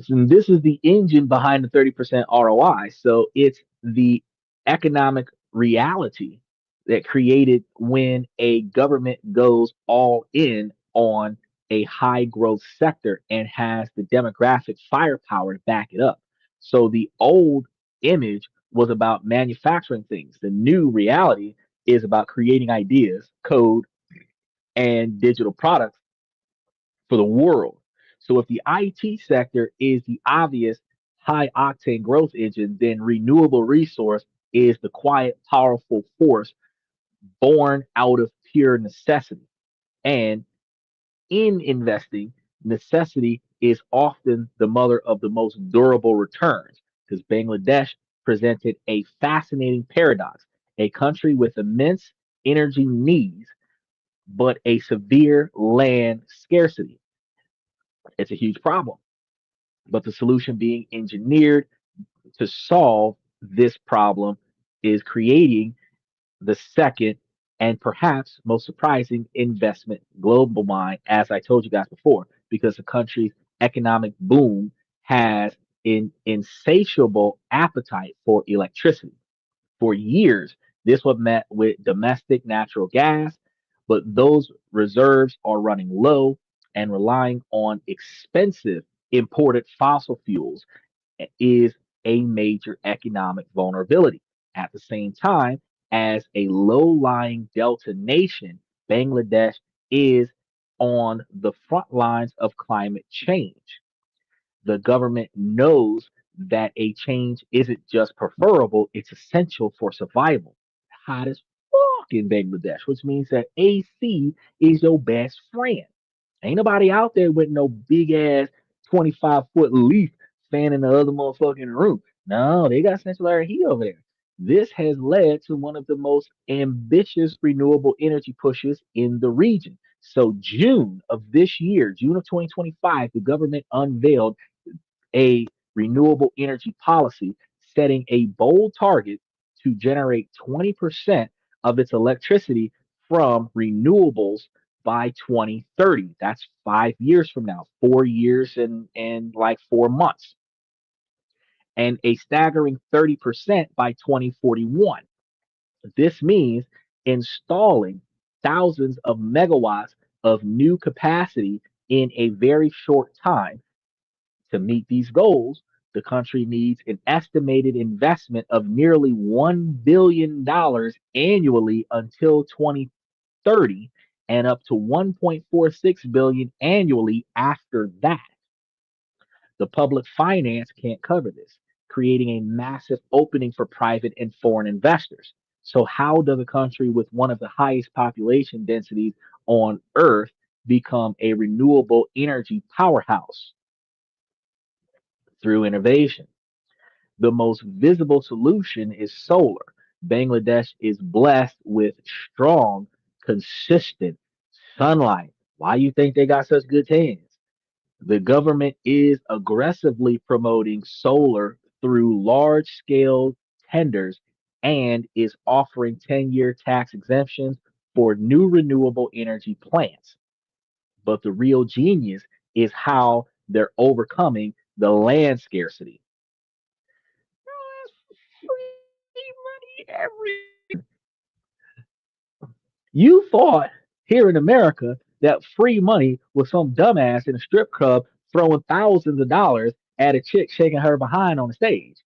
And this is the engine behind the 30% ROI. So it's the economic reality that created when a government goes all in on a high growth sector and has the demographic firepower to back it up. So the old image was about manufacturing things. The new reality is about creating ideas, code, and digital products for the world. So if the IT sector is the obvious high octane growth engine, then renewable resource is the quiet, powerful force born out of pure necessity. And in investing, necessity is often the mother of the most durable returns because Bangladesh presented a fascinating paradox, a country with immense energy needs, but a severe land scarcity. It's a huge problem. But the solution being engineered to solve this problem is creating the second and perhaps most surprising investment global mine, as I told you guys before, because the country's economic boom has an insatiable appetite for electricity. For years, this was met with domestic natural gas, but those reserves are running low and relying on expensive imported fossil fuels is a major economic vulnerability. At the same time, as a low lying delta nation, Bangladesh is on the front lines of climate change. The government knows that a change isn't just preferable, it's essential for survival. Hot as fuck in Bangladesh, which means that AC is your best friend. Ain't nobody out there with no big ass 25-foot leaf fan in the other motherfucking room. No, they got central air heat over there. This has led to one of the most ambitious renewable energy pushes in the region. So, June of this year, June of 2025, the government unveiled a renewable energy policy, setting a bold target to generate 20% of its electricity from renewables by 2030. That's 5 years from now, 4 years and like 4 months, and a staggering 30% by 2041. This means installing thousands of megawatts of new capacity in a very short time. To meet these goals, the country needs an estimated investment of nearly $1 billion annually until 2030 and up to 1.46 billion annually after that. The public finance can't cover this, creating a massive opening for private and foreign investors. So, how does a country with one of the highest population densities on Earth become a renewable energy powerhouse? Through innovation. The most visible solution is solar. Bangladesh is blessed with strong, consistent sunlight. Why you think they got such good hands? The government is aggressively promoting solar through large scale tenders and is offering 10-year tax exemptions for new renewable energy plants. But the real genius is how they're overcoming the land scarcity. Free money everywhere. You thought here in America that free money was some dumbass in a strip club throwing thousands of dollars at a chick shaking her behind on the stage.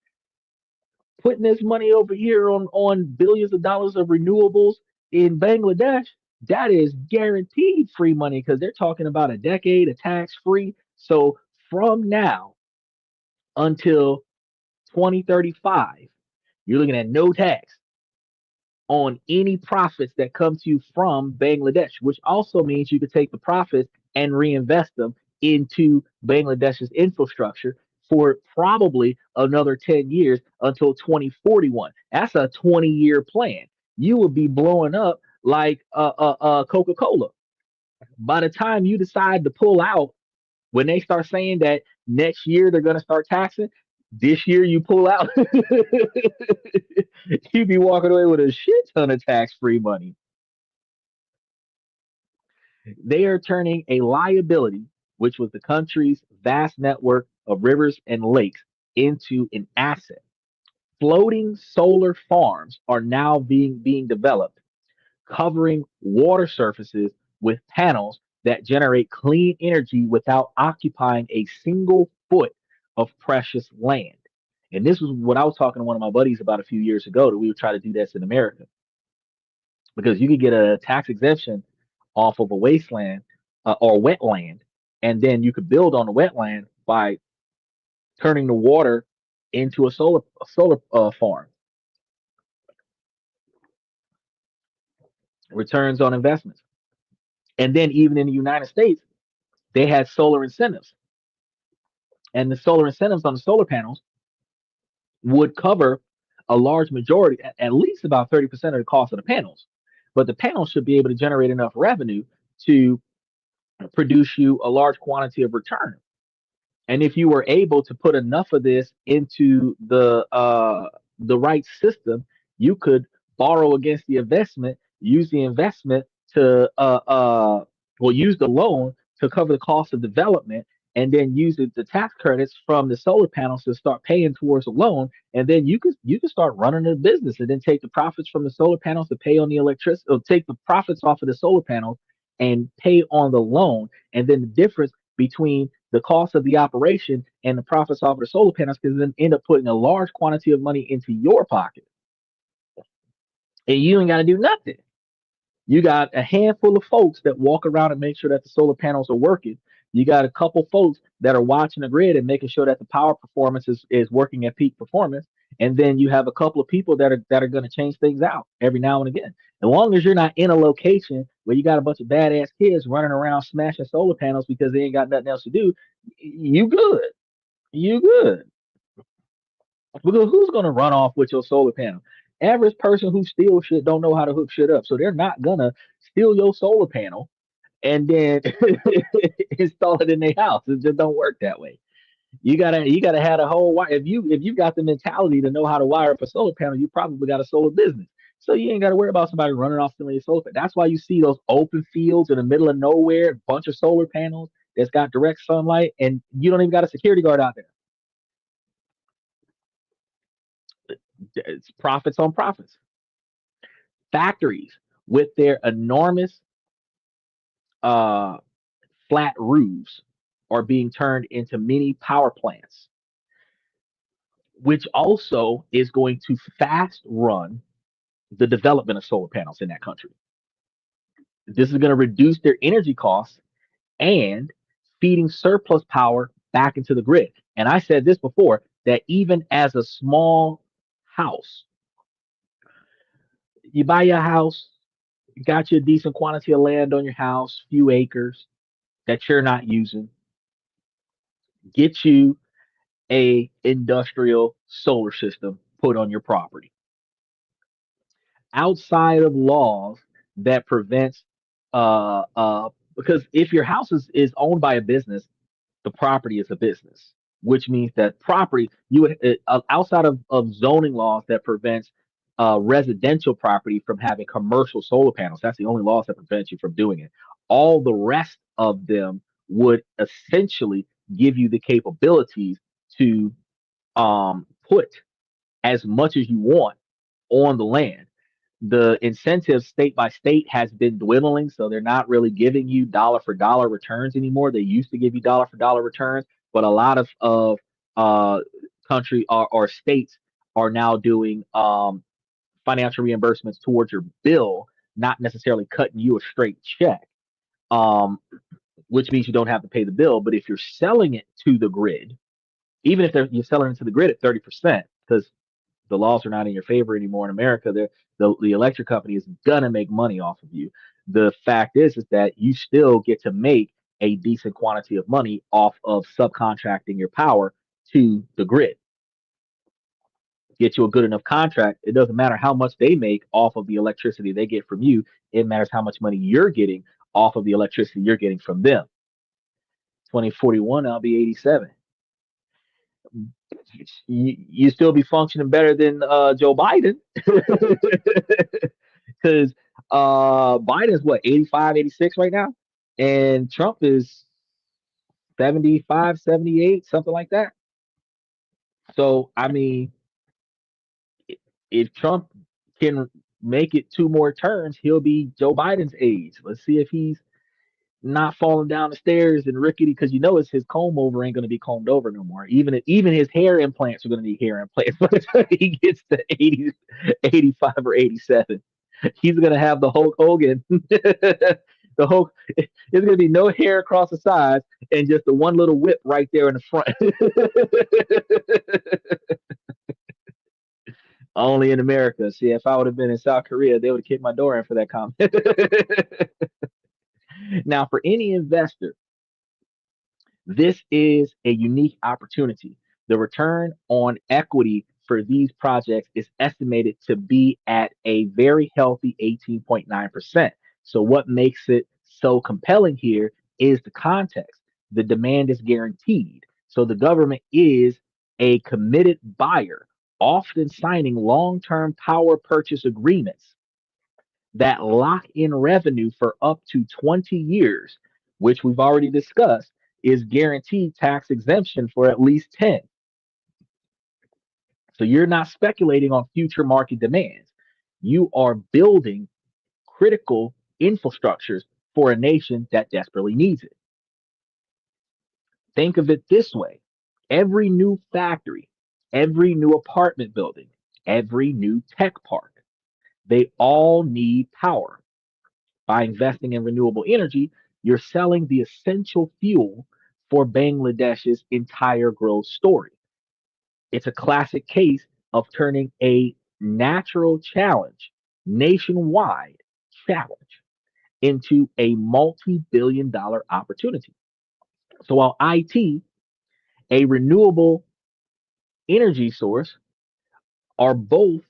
Putting this money over here on billions of dollars of renewables in Bangladesh, that is guaranteed free money because they're talking about a decade of tax free. So from now until 2035, you're looking at no tax on any profits that come to you from Bangladesh, which also means you could take the profits and reinvest them into Bangladesh's infrastructure for probably another 10 years until 2041. That's a 20-year plan. You would be blowing up like Coca Cola. By the time you decide to pull out When they start saying that next year they're going to start taxing, this year you pull out, you be walking away with a shit ton of tax-free money. They are turning a liability, which was the country's vast network of rivers and lakes, into an asset. Floating solar farms are now being developed, covering water surfaces with panels that generate clean energy without occupying a single foot of precious land. And this was what I was talking to one of my buddies about a few years ago, that we would try to do this in America, because you could get a tax exemption off of a wasteland or wetland, and then you could build on the wetland by turning the water into a solar farm. Returns on investments. And then even in the United States, they had solar incentives, and the solar incentives on the solar panels would cover a large majority, at least about 30% of the cost of the panels. But the panels should be able to generate enough revenue to produce you a large quantity of return. And if you were able to put enough of this into the right system, you could borrow against the investment, use the investment to use the loan to cover the cost of development, and then use the tax credits from the solar panels to start paying towards the loan. And then you could start running a business, and then take the profits from the solar panels to pay on the electricity, or take the profits off of the solar panels and pay on the loan. And then the difference between the cost of the operation and the profits off of the solar panels, because then end up putting a large quantity of money into your pocket, and you ain't got to do nothing. You got a handful of folks that walk around and make sure that the solar panels are working. You got a couple folks that are watching the grid and making sure that the power performance is working at peak performance. And then you have a couple of people that are going to change things out every now and again. As long as you're not in a location where you got a bunch of badass kids running around smashing solar panels because they ain't got nothing else to do, you good. You good. Because who's gonna run off with your solar panel? Average person who steals shit don't know how to hook shit up, so they're not gonna steal your solar panel and then install it in their house. It just don't work that way. You gotta have a whole wire. If you got the mentality to know how to wire up a solar panel, you probably got a solar business. So you ain't got to worry about somebody running off stealing your solar panel. That's why you see those open fields in the middle of nowhere, a bunch of solar panels that's got direct sunlight, and you don't even got a security guard out there. It's profits on profits. Factories with their enormous uh, flat roofs are being turned into mini power plants, which also is going to fast run the development of solar panels in that country. This is going to reduce their energy costs and feeding surplus power back into the grid. And I said this before, that even as a small house, you buy your house, you got you a decent quantity of land on your house, few acres that you're not using, get you a industrial solar system put on your property. Outside of laws that prevents because if your house is owned by a business, the property is a business, which means that property you would outside of zoning laws that prevents residential property from having commercial solar panels. That's the only laws that prevent you from doing it. All the rest of them would essentially give you the capabilities to put as much as you want on the land. The incentive state by state has been dwindling, so they're not really giving you dollar for dollar returns anymore. They used to give you dollar for dollar returns, but a lot of uh, country or states are now doing financial reimbursements towards your bill, not necessarily cutting you a straight check, um, which means you don't have to pay the bill. But if you're selling it to the grid, even if you're selling it to the grid at 30%, because the laws are not in your favor anymore in America. The electric company is gonna make money off of you. The fact is that you still get to make a decent quantity of money off of subcontracting your power to the grid. Get you a good enough contract. It doesn't matter how much they make off of the electricity they get from you. It matters how much money you're getting off of the electricity you're getting from them. 2041, I'll be 87. You still be functioning better than Joe Biden. Because Biden's what, 85, 86 right now? And Trump is 75, 78, something like that. So, I mean, if Trump can make it two more terms, he'll be Joe Biden's age. Let's see if he's not falling down the stairs and rickety, because it's his comb over ain't going to be combed over no more. Even his hair implants are going to need hair implants by the time he gets to 80, 85 or 87. He's going to have the Hulk Hogan. The Hulk. There's going to be no hair across the sides and just the one little whip right there in the front. Only in America. See, if I would have been in South Korea, they would have kicked my door in for that comment. Now, for any investor, this is a unique opportunity. The return on equity for these projects is estimated to be at a very healthy 18.9%. So, what makes it so compelling here is the context. The demand is guaranteed. So, the government is a committed buyer, often signing long term power purchase agreements that lock in revenue for up to 20 years, which we've already discussed, is guaranteed tax exemption for at least 10. So you're not speculating on future market demands. You are building critical infrastructures for a nation that desperately needs it. Think of it this way: every new factory, every new apartment building, every new tech park, they all need power. By investing in renewable energy, you're selling the essential fuel for Bangladesh's entire growth story. It's a classic case of turning a natural challenge, nationwide challenge, into a multi-billion-dollar opportunity. So while IT, a renewable energy source, are both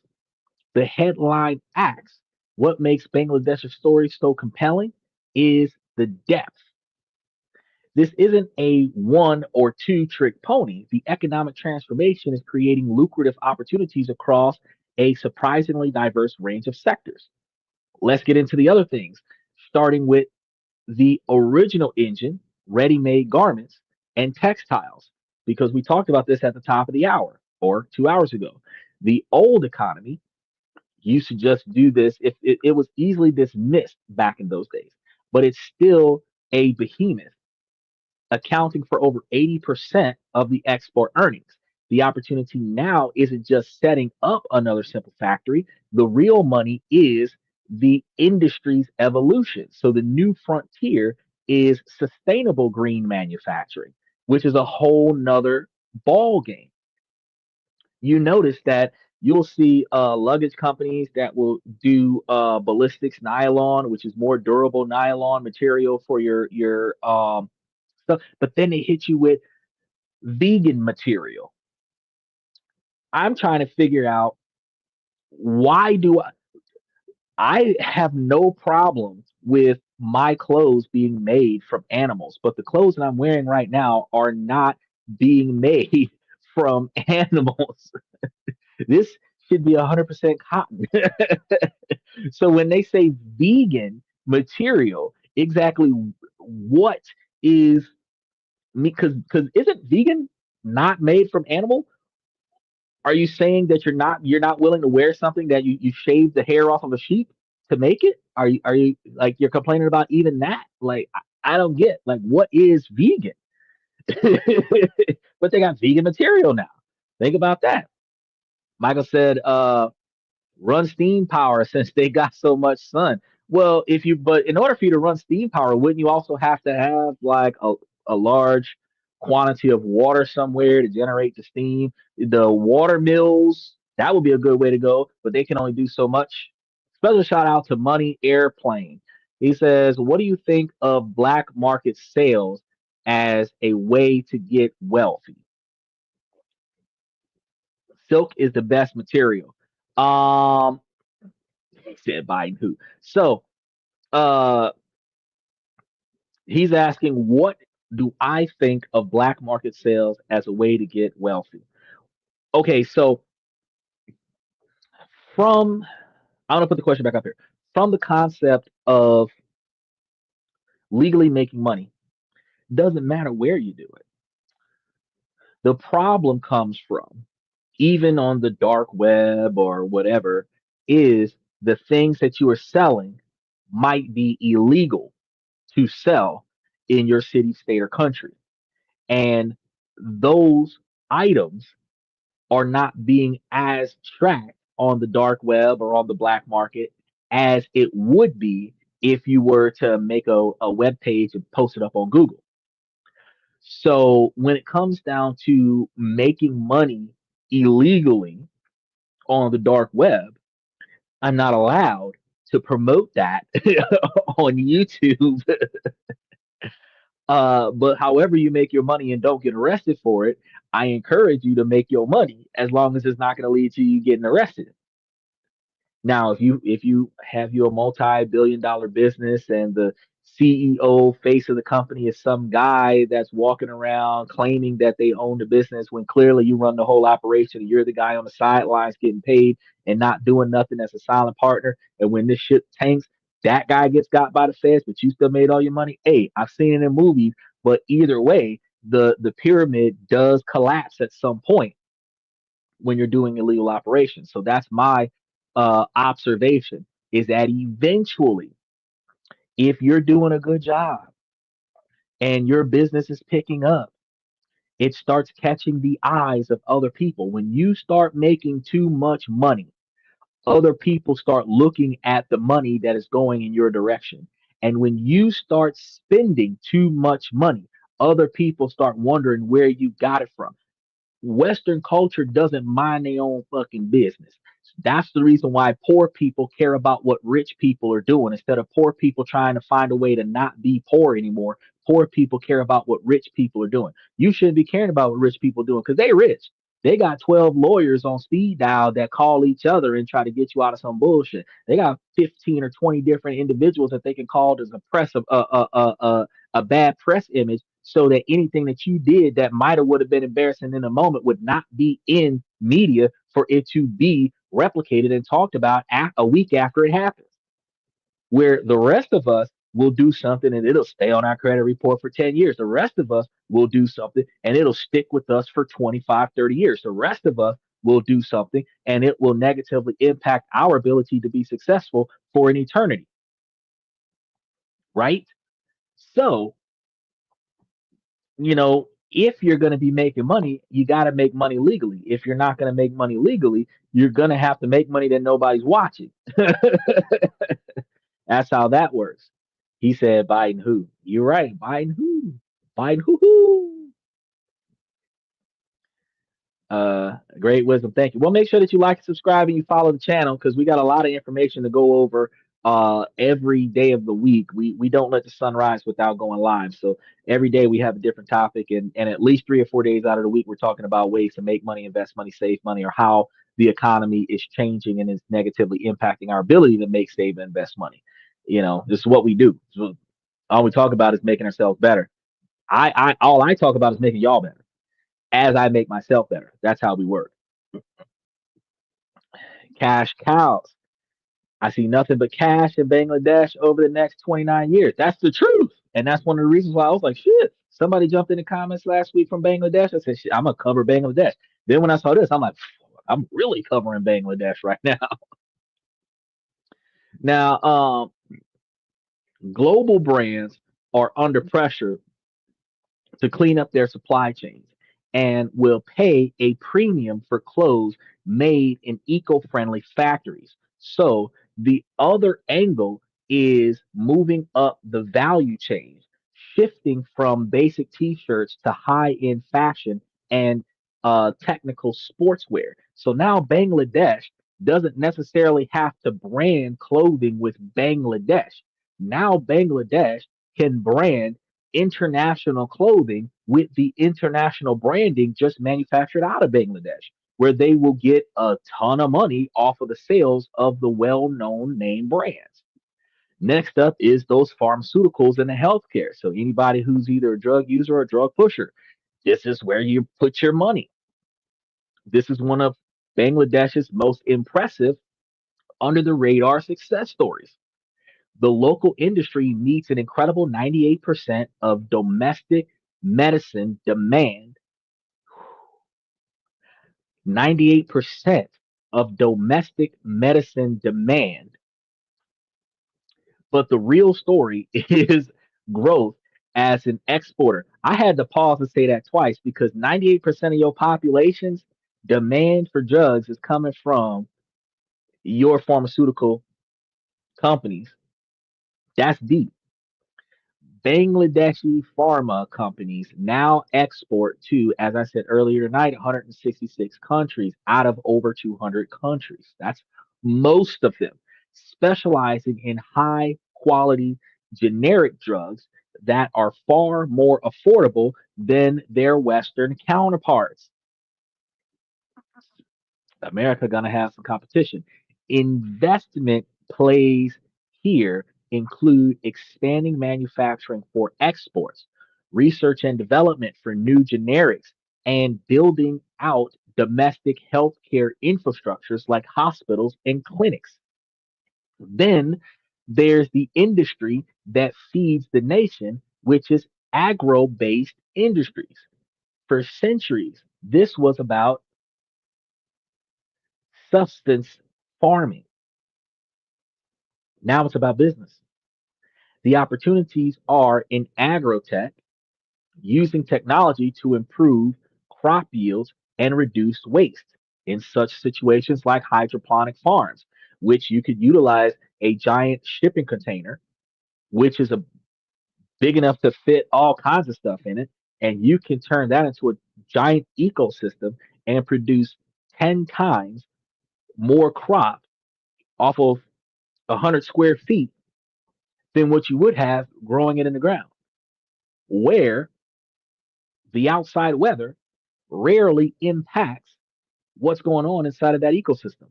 the headline acts, what makes Bangladesh's story so compelling is the depth. This isn't a one or two trick pony. The economic transformation is creating lucrative opportunities across a surprisingly diverse range of sectors. Let's get into the other things, starting with the original engine, ready made garments, and textiles, because we talked about this at the top of the hour or 2 hours ago. The old economy used to just do this if it was easily dismissed back in those days, but it's still a behemoth, accounting for over 80% of the export earnings. The opportunity now isn't just setting up another simple factory. The real money is the industry's evolution. So the new frontier is sustainable green manufacturing, which is a whole nother ball game. You notice that you'll see luggage companies that will do ballistics nylon, which is more durable nylon material for your stuff, but then they hit you with vegan material. I'm trying to figure out, why do I have no problem with my clothes being made from animals, but the clothes that I'm wearing right now are not being made from animals. This should be 100% cotton. So when they say vegan material, exactly what is me? Because isn't vegan not made from animal? Are you saying that you're not willing to wear something that you shaved the hair off of a sheep to make it? Are you like, you're complaining about even that? Like, I don't get, like, what is vegan? But they got vegan material now. Think about that. Michael said, run steam power since they got so much sun. Well, but in order for you to run steam power, wouldn't you also have to have like a large quantity of water somewhere to generate the steam? The water mills, that would be a good way to go, but they can only do so much. Special shout out to Money Airplane. He says, what do you think of black market sales as a way to get wealthy? Silk is the best material. Um, said Biden who. So uh he's asking, what do I think of black market sales as a way to get wealthy? Okay, so from I'm gonna put the question back up here. From the concept of legally making money, doesn't matter where you do it. The problem comes from, even on the dark web or whatever, is the things that you are selling might be illegal to sell in your city, state, or country. And those items are not being as tracked on the dark web or on the black market as it would be if you were to make a web page and post it up on Google. So when it comes down to making money illegally on the dark web, I'm not allowed to promote that on YouTube. But however you make your money and don't get arrested for it, I encourage you to make your money as long as it's not going to lead to you getting arrested. Now, if you have your multi-billion-dollar business and the CEO face of the company is some guy that's walking around claiming that they own the business when clearly you run the whole operation and you're the guy on the sidelines getting paid and not doing nothing as a silent partner, and when this shit tanks, that guy gets got by the feds, but you still made all your money. Hey, I've seen it in movies, but either way, the pyramid does collapse at some point when you're doing illegal operations. So that's my observation is that eventually, if you're doing a good job and your business is picking up, it starts catching the eyes of other people. When you start making too much money, other people start looking at the money that is going in your direction. And when you start spending too much money, other people start wondering where you got it from. Western culture doesn't mind their own fucking business. That's the reason why poor people care about what rich people are doing instead of poor people trying to find a way to not be poor anymore. Poor people care about what rich people are doing. You shouldn't be caring about what rich people are doing because they rich. They got 12 lawyers on speed dial that call each other and try to get you out of some bullshit. They got 15 or 20 different individuals that they can call to suppress a bad press image so that anything that you did that might have would have been embarrassing in a moment would not be in media for it to be replicated and talked about a week after it happens. Where the rest of us will do something and it'll stay on our credit report for 10 years. The rest of us will do something and it'll stick with us for 25, 30 years. The rest of us will do something and it will negatively impact our ability to be successful for an eternity. Right? So if you're going to be making money, you got to make money legally. If you're not going to make money legally, you're going to have to make money that nobody's watching. That's how that works. He said, Biden who? You're right. Biden who? Biden who? Great wisdom. Thank you. Well, make sure that you like and subscribe and you follow the channel because we got a lot of information to go over every day of the week. We don't let the sun rise without going live. So every day we have a different topic, and at least 3 or 4 days out of the week we're talking about ways to make money, invest money, save money, or how the economy is changing and is negatively impacting our ability to make, save, and invest money. This is what we do. So all we talk about is making ourselves better. I all I talk about is making y'all better as I make myself better. That's how we work. Cash cows. I see nothing but cash in Bangladesh over the next 29 years. That's the truth. And that's one of the reasons why I was like, shit. Somebody jumped in the comments last week from Bangladesh. I said, shit, I'm going to cover Bangladesh. Then when I saw this, I'm like, I'm really covering Bangladesh right now. Now, global brands are under pressure to clean up their supply chains and will pay a premium for clothes made in eco-friendly factories. So the other angle is moving up the value chain, shifting from basic t-shirts to high-end fashion and technical sportswear. So now Bangladesh doesn't necessarily have to brand clothing with Bangladesh. Now Bangladesh can brand international clothing with the international branding just manufactured out of Bangladesh, where they will get a ton of money off of the sales of the well known name brands. Next up is those pharmaceuticals and the healthcare. So anybody who's either a drug user or a drug pusher, this is where you put your money. This is one of Bangladesh's most impressive under the radar success stories. The local industry meets an incredible 98% of domestic medicine demand. 98% of domestic medicine demand. But the real story is growth as an exporter. I had to pause and say that twice because 98% of your population's demand for drugs is coming from your pharmaceutical companies. That's deep. Bangladeshi pharma companies now export to, as I said earlier tonight, 166 countries out of over 200 countries. That's most of them, specializing in high quality generic drugs that are far more affordable than their Western counterparts. America gonna have some competition. Investment plays here include expanding manufacturing for exports, research and development for new generics, and building out domestic healthcare infrastructures like hospitals and clinics. Then there's the industry that feeds the nation, which is agro-based industries. For centuries, this was about substance farming. Now it's about business. The opportunities are in agrotech, using technology to improve crop yields and reduce waste in such situations like hydroponic farms, which you could utilize a giant shipping container, which is a big enough to fit all kinds of stuff in it, and you can turn that into a giant ecosystem and produce 10 times more crop off of 100 square feet than what you would have growing it in the ground, where the outside weather rarely impacts what's going on inside of that ecosystem.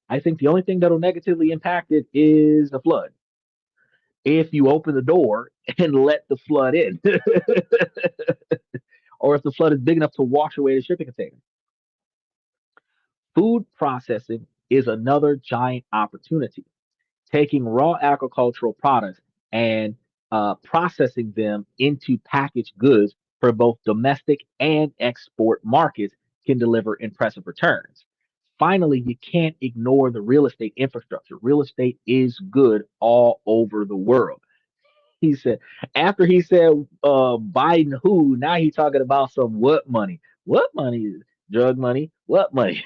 I think the only thing that'll negatively impact it is the flood. If you open the door and let the flood in, or if the flood is big enough to wash away the shipping container. Food processing is another giant opportunity. Taking raw agricultural products and processing them into packaged goods for both domestic and export markets can deliver impressive returns. Finally, you can't ignore the real estate infrastructure. Real estate is good all over the world. He said, after he said Biden who, now he's talking about some what money. What money is drug money? What money?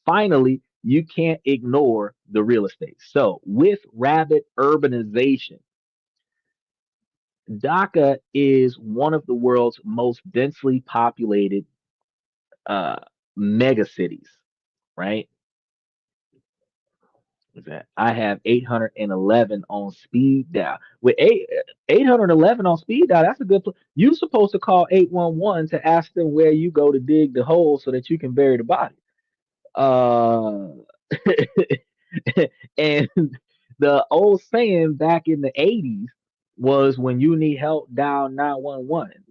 Finally, you can't ignore the real estate. So, with rapid urbanization, Dhaka is one of the world's most densely populated uh, mega cities, right? Is that I have 811 on speed dial. With 811 on speed dial, that's a good. You're supposed to call 811 to ask them where you go to dig the hole so that you can bury the body. Uh, and the old saying back in the 80s was when you need help, dial 911.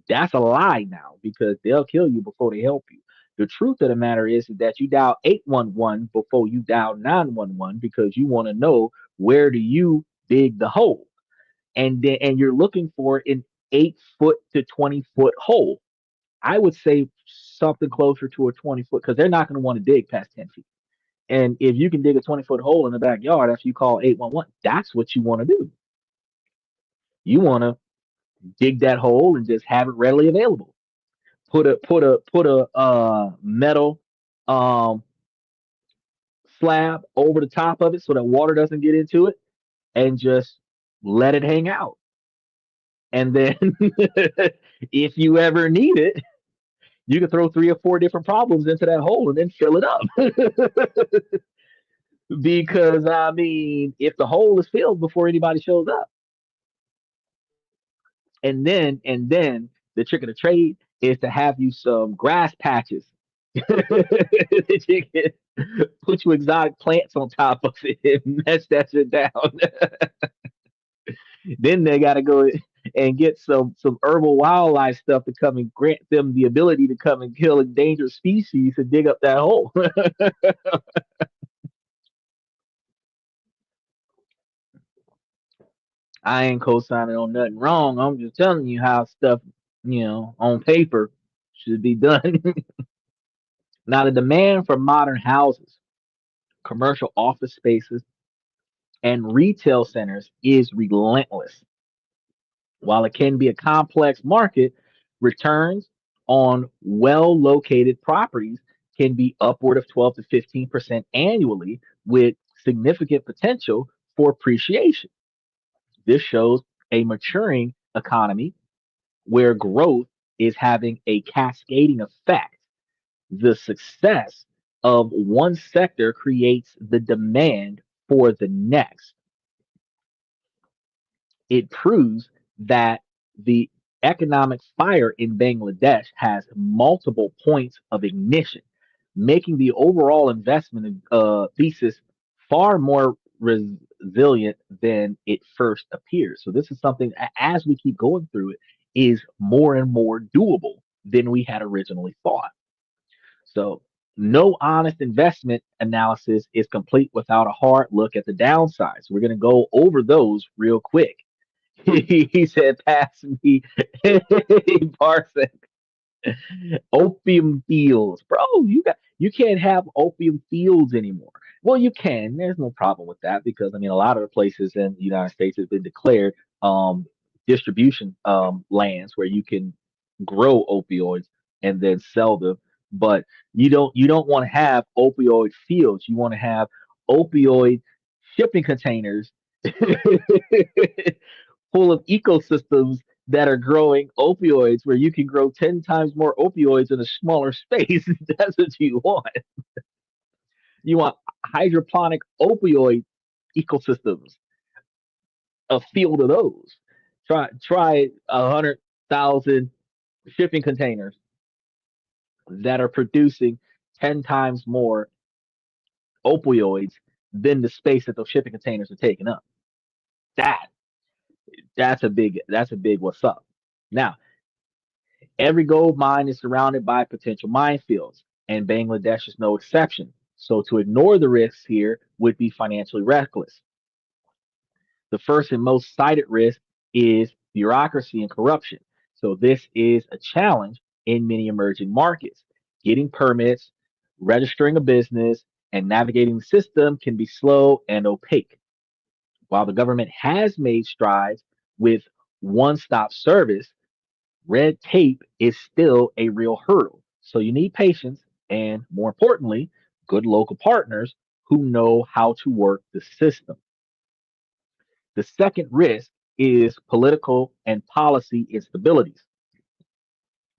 That's a lie now because they'll kill you before they help you. The truth of the matter is that you dial 811 before you dial 911 because you want to know where do you dig the hole. And you're looking for an 8 foot to 20 foot hole. I would say something closer to a 20 foot because they're not going to want to dig past 10 feet. And if you can dig a 20 foot hole in the backyard after you call 811, that's what you want to do. You want to dig that hole and just have it readily available. Put a metal um slab over the top of it so that water doesn't get into it and just let it hang out. And then if you ever need it, you can throw 3 or 4 different problems into that hole and then fill it up. Because I mean, if the hole is filled before anybody shows up, and then the trick of the trade is to have you some grass patches You can put you exotic plants on top of it and mess that shit down. Then they got to go and get some herbal wildlife stuff to come and grant them the ability to come and kill endangered species and dig up that hole. I ain't co-signing on nothing wrong. I'm just telling you how stuff, on paper should be done. Now, the demand for modern houses, commercial office spaces, and retail centers is relentless. While it can be a complex market, returns on well located properties can be upward of 12 to 15% annually with significant potential for appreciation. This shows a maturing economy where growth is having a cascading effect. The success of one sector creates the demand for the next. It proves that the economic fire in Bangladesh has multiple points of ignition, making the overall investment thesis far more resilient than it first appears. So this is something, as we keep going through it, is more and more doable than we had originally thought. So no honest investment analysis is complete without a hard look at the downsides. We're going to go over those real quick. He said, "Pass me Parsec opium fields, bro. You can't have opium fields anymore. Well, you can. There's no problem with that because I mean, a lot of the places in the United States have been declared distribution lands where you can grow opioids and then sell them. But you don't want to have opioid fields. You want to have opioid shipping containers full of ecosystems that are growing opioids where you can grow 10 times more opioids in a smaller space. That's what you want. You want hydroponic opioid ecosystems, a field of those. Try 100,000 shipping containers that are producing 10 times more opioids than the space that those shipping containers are taking up. That that's a big what's up. Now, every gold mine is surrounded by potential minefields, and Bangladesh is no exception. So to ignore the risks here would be financially reckless. The first and most cited risk is bureaucracy and corruption. So this is a challenge in many emerging markets. Getting permits, registering a business, and navigating the system can be slow and opaque. While the government has made strides with one stop service, red tape is still a real hurdle. So you need patience and, more importantly, good local partners who know how to work the system. The second risk is political and policy instabilities.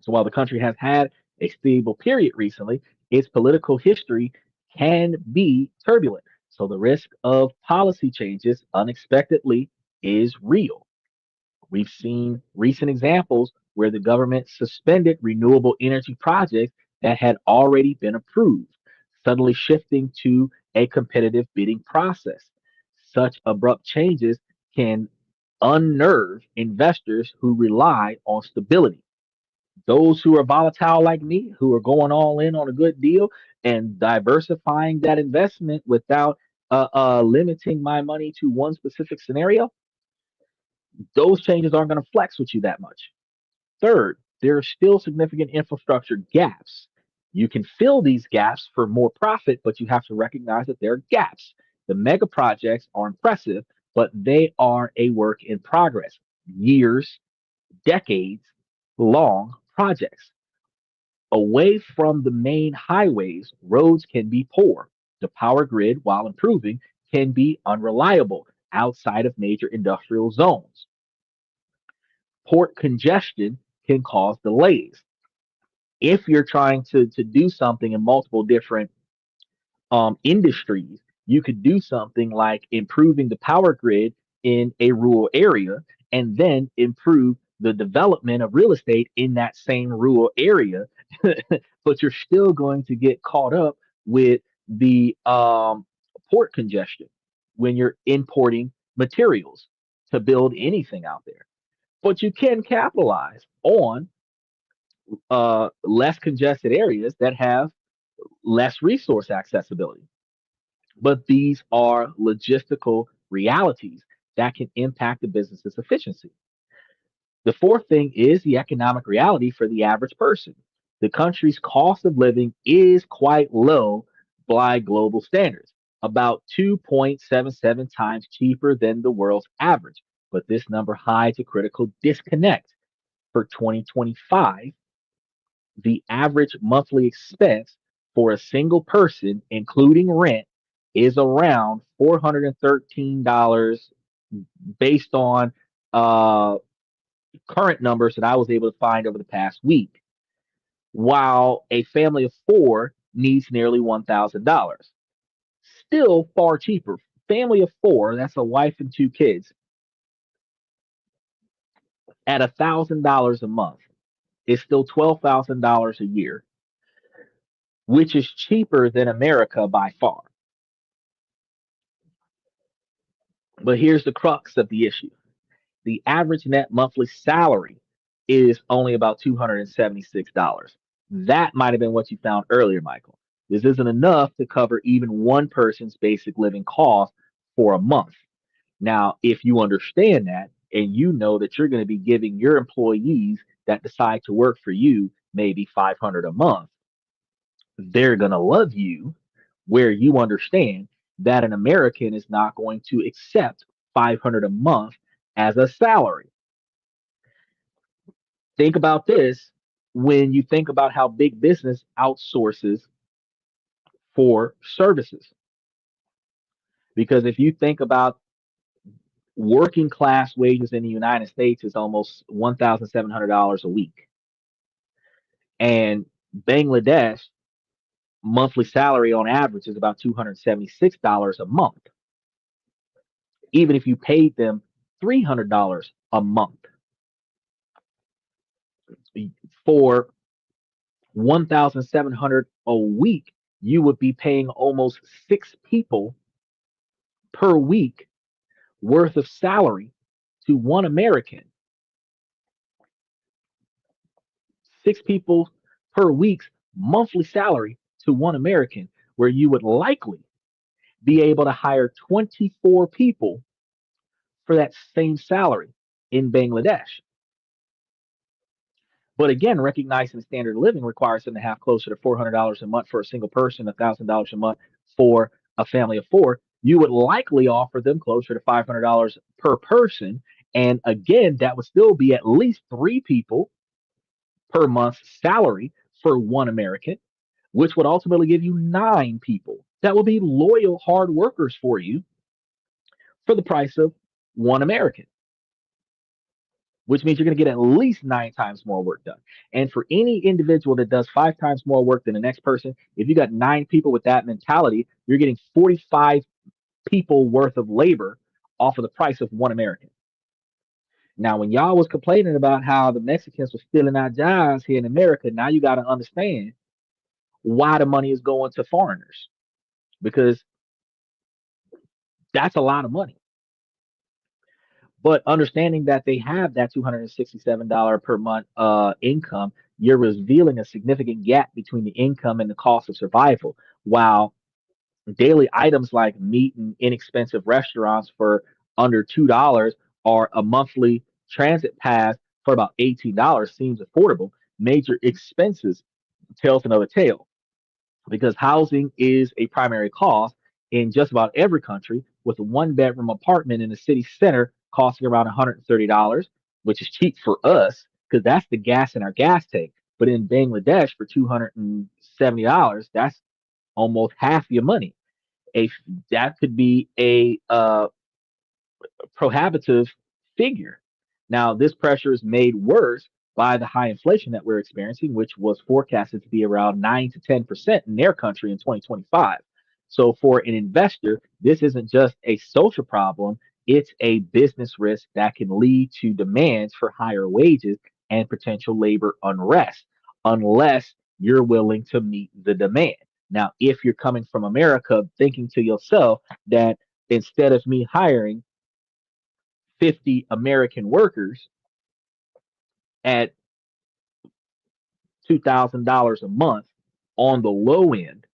So while the country has had a stable period recently, its political history can be turbulent. So the risk of policy changes unexpectedly is real. We've seen recent examples where the government suspended renewable energy projects that had already been approved, suddenly shifting to a competitive bidding process. Such abrupt changes can unnerve investors who rely on stability. Those who are volatile like me, who are going all in on a good deal and diversifying that investment without limiting my money to one specific scenario, those changes aren't going to flex with you that much. Third, there are still significant infrastructure gaps. You can fill these gaps for more profit, but you have to recognize that there are gaps. The mega projects are impressive, but they are a work in progress. Years, decades long projects. Away from the main highways, roads can be poor. The power grid, while improving, can be unreliable outside of major industrial zones. Port congestion can cause delays. If you're trying to do something in multiple different industries, you could do something like improving the power grid in a rural area and then improve the development of real estate in that same rural area but you're still going to get caught up with the port congestion when you're importing materials to build anything out there. But you can capitalize on less congested areas that have less resource accessibility. But these are logistical realities that can impact the business's efficiency. The fourth thing is the economic reality for the average person. The country's cost of living is quite low by global standards, about 2.77 times cheaper than the world's average. But this number hides a critical disconnect. For 2025, the average monthly expense for a single person, including rent, is around $413 based on uh, current numbers that I was able to find over the past week, while a family of four needs nearly $1,000. Still far cheaper. Family of four, that's a wife and two kids, at $1,000 a month is still $12,000 a year, which is cheaper than America by far. But here's the crux of the issue: the average net monthly salary is only about $276. That might have been what you found earlier, Michael. This isn't enough to cover even one person's basic living cost for a month. Now, if you understand that and you know that you're going to be giving your employees that decide to work for you maybe 500 a month, they're going to love you, where you understand that an American is not going to accept 500 a month as a salary. Think about this when you think about how big business outsources for services. Because if you think about working class wages in the United States is almost $1,700 a week. And Bangladesh monthly salary on average is about $276 a month, even if you paid them $300 a month. For 1,700 a week, you would be paying almost six people per week worth of salary to one American. Six people per week's monthly salary to one American, where you would likely be able to hire 24 people for that same salary in Bangladesh. But again, recognizing the standard of living requires them to have closer to $400 a month for a single person, $1,000 a month for a family of four. You would likely offer them closer to $500 per person. And again, that would still be at least three people per month's salary for one American, which would ultimately give you nine people that will be loyal, hard workers for you for the price of one American, which means you're going to get at least nine times more work done. And for any individual that does five times more work than the next person, if you got nine people with that mentality, you're getting 45 people worth of labor off of the price of one American. Now, when y'all was complaining about how the Mexicans were stealing our jobs here in America, now you got to understand why the money is going to foreigners, because that's a lot of money. But understanding that they have that $267 per month income, you're revealing a significant gap between the income and the cost of survival. While daily items like meat and inexpensive restaurants for under $2 or a monthly transit pass for about $18 seems affordable, major expenses tells another tale, because housing is a primary cost in just about every country, with a one bedroom apartment in the city center costing around $130, which is cheap for us because that's the gas in our gas tank. But in Bangladesh, for $270, that's almost half your money. A That could be a prohibitive figure. Now, this pressure is made worse by the high inflation that we're experiencing, which was forecasted to be around 9 to 10% in their country in 2025. So, for an investor, this isn't just a social problem, it's a business risk that can lead to demands for higher wages and potential labor unrest, unless you're willing to meet the demand. Now, if you're coming from America thinking to yourself that instead of me hiring 50 American workers at $2,000 a month on the low end,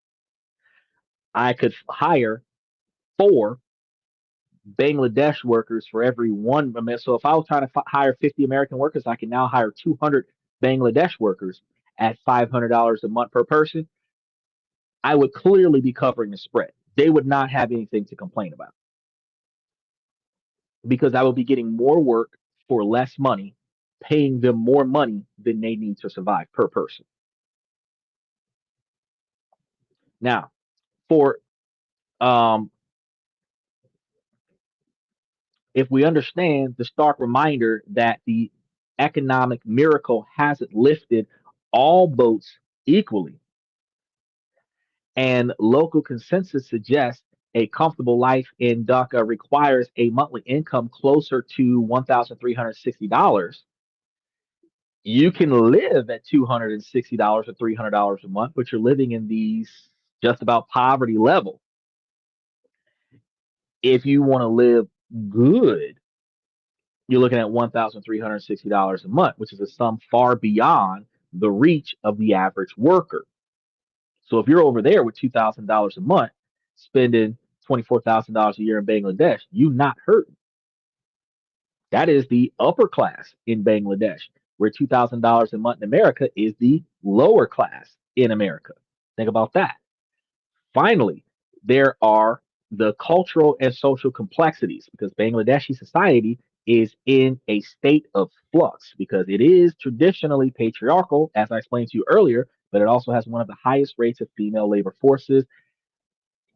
I could hire four Bangladesh workers for every one. So if I was trying to hire 50 American workers, I can now hire 200 Bangladesh workers at $500 a month per person. I would clearly be covering the spread. They would not have anything to complain about because I would be getting more work for less money, paying them more money than they need to survive per person. Now, for um, if we understand the stark reminder that the economic miracle hasn't lifted all boats equally, and local consensus suggests a comfortable life in Dhaka requires a monthly income closer to $1,360. You can live at $260 or $300 a month, but you're living in these just about poverty level. If you want to live good, you're looking at $1,360 a month, which is a sum far beyond the reach of the average worker. So if you're over there with $2,000 a month, spending $24,000 a year in Bangladesh, you not hurting. That is the upper class in Bangladesh, where $2,000 a month in America is the lower class in America. Think about that. Finally, there are the cultural and social complexities because Bangladeshi society is in a state of flux because it is traditionally patriarchal, as I explained to you earlier, but it also has one of the highest rates of female labor forces.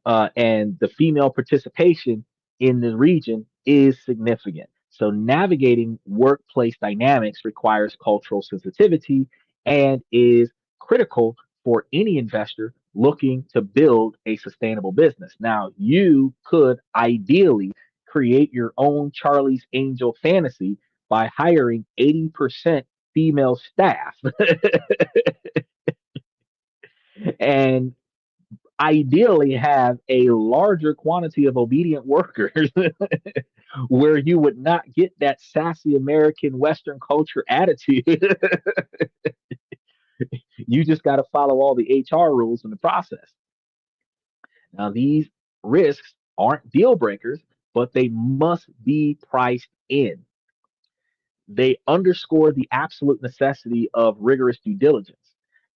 And the female participation in the region is significant. So, navigating workplace dynamics requires cultural sensitivity and is critical for any investor looking to build a sustainable business. Now, you could ideally create your own Charlie's Angel fantasy by hiring 80% female staff and ideally have a larger quantity of obedient workers where you would not get that sassy American Western culture attitude. You just got to follow all the HR rules in the process. Now, these risks aren't deal breakers, but they must be priced in. They underscore the absolute necessity of rigorous due diligence.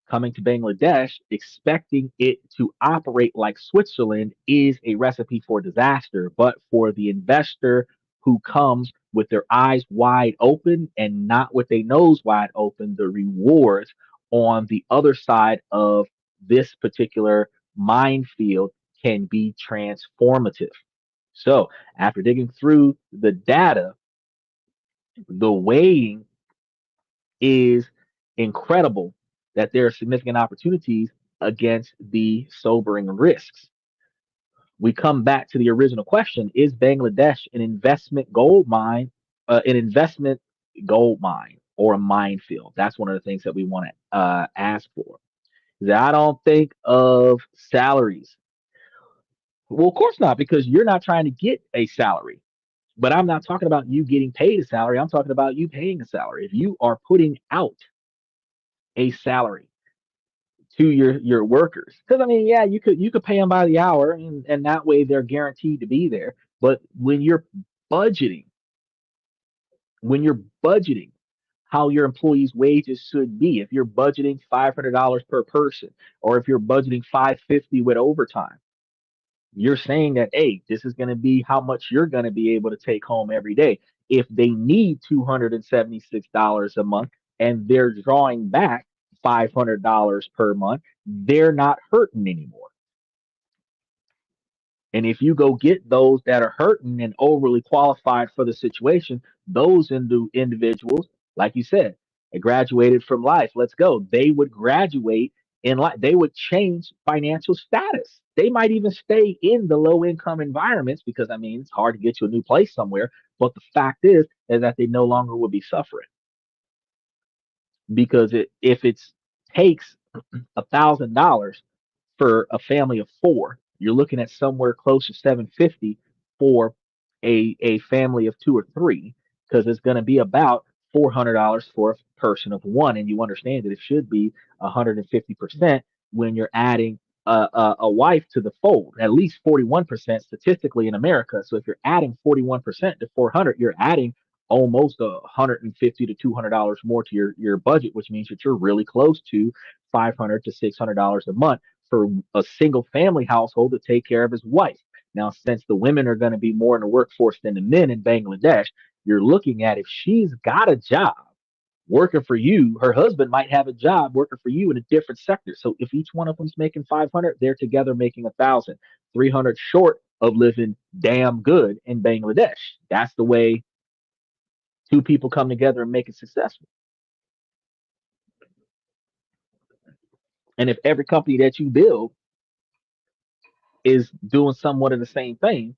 Coming to Bangladesh, expecting it to operate like Switzerland is a recipe for disaster. But for the investor who comes with their eyes wide open and not with their nose wide open, the rewards on the other side of this particular minefield can be transformative. So, after digging through the data, the weighing is incredible that there are significant opportunities against the sobering risks. We come back to the original question: is Bangladesh an investment gold mine or a minefield? That's one of the things that we want to ask for. That I don't think of salaries. Well, of course not, because you're not trying to get a salary. But I'm not talking about you getting paid a salary. I'm talking about you paying a salary. If you are putting out a salary to your workers, because I mean, yeah, you could pay them by the hour, and that way they're guaranteed to be there. But budgeting, when you're budgeting how your employees' wages should be, if you're budgeting $500 per person, or if you're budgeting 550 with overtime, you're saying that, hey, this is going to be how much you're going to be able to take home every day. If they need $276 a month and they're drawing back $500 per month, they're not hurting anymore. And if you go get those that are hurting and overly qualified for the situation, those individuals, like you said, they graduated from life. Let's go. They would graduate in life. They would change financial status. They might even stay in the low income environments because I mean it's hard to get to a new place somewhere. But the fact is that they no longer will be suffering because if it takes $1,000 for a family of four. You're looking at somewhere close to 750 for a family of two or three, because it's going to be about $400 for a person of one, and you understand that it should be 150% when you're adding a wife to the fold, at least 41% statistically in America. So if you're adding 41% to 400, you're adding almost 150 to $200 more to your budget, which means that you're really close to $500 to $600 a month for a single family household to take care of his wife. Now, since the women are going to be more in the workforce than the men in Bangladesh, you're looking at, if she's got a job working for you, her husband might have a job working for you in a different sector. So if each one of them's making 500, they're together making 1,000, 300 short of living damn good in Bangladesh. That's the way two people come together and make it successful. And if every company that you build is doing somewhat of the same thing,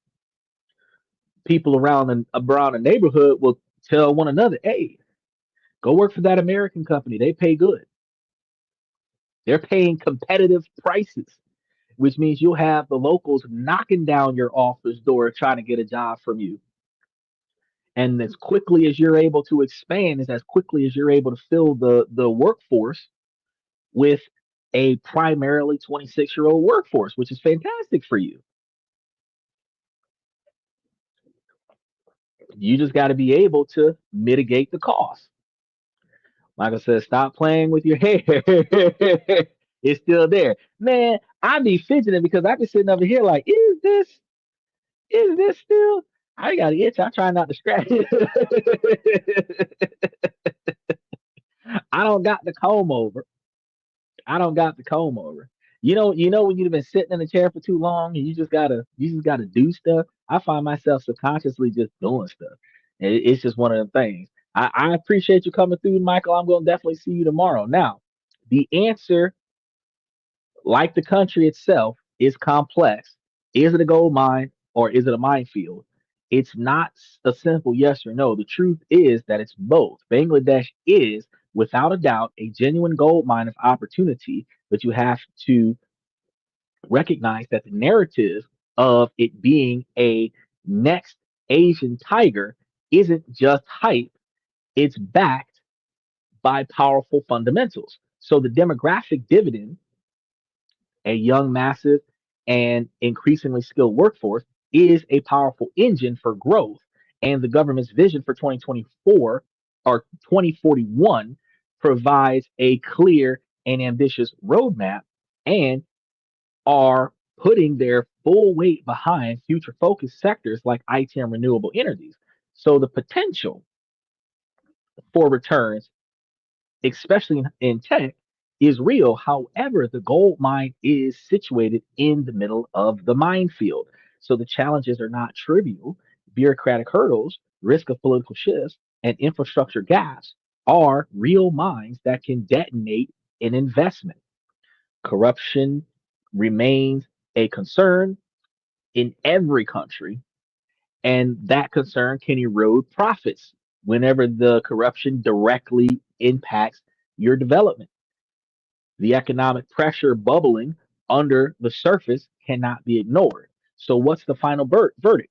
people around the neighborhood will tell one another, "Hey, go work for that American company. They pay good. They're paying competitive prices," which means you'll have the locals knocking down your office door trying to get a job from you. And as quickly as you're able to expand, is as quickly as you're able to fill the workforce with a primarily 26-year-old workforce, which is fantastic for you. You just got to be able to mitigate the cost. Like I said, stop playing with your hair. It's still there. Man, I be fidgeting because I be sitting over here like, is this still? I got an itch. I try not to scratch it. I don't got the comb over. I don't got the comb over. You know when you've been sitting in the chair for too long and you just gotta do stuff. I find myself subconsciously just doing stuff. It's just one of them things. I appreciate you coming through, Michael. I'm gonna definitely see you tomorrow. Now, the answer, like the country itself, is complex. Is it a gold mine or is it a minefield? It's not a simple yes or no. The truth is that it's both. Bangladesh is, without a doubt, a genuine gold mine of opportunity, but you have to recognize that the narrative of it being a next Asian tiger isn't just hype, it's backed by powerful fundamentals. So the demographic dividend, a young, massive, and increasingly skilled workforce, is a powerful engine for growth. And the government's vision for 2024 or 2041 provides a clear and ambitious roadmap, and are putting their full weight behind future focused sectors like IT and renewable energies. So the potential for returns, especially in tech, is real. However, the gold mine is situated in the middle of the minefield. So the challenges are not trivial. Bureaucratic hurdles, risk of political shifts, and infrastructure gaps are real mines that can detonate an investment. Corruption remains a concern in every country, and that concern can erode profits whenever the corruption directly impacts your development. The economic pressure bubbling under the surface cannot be ignored. So, what's the final verdict?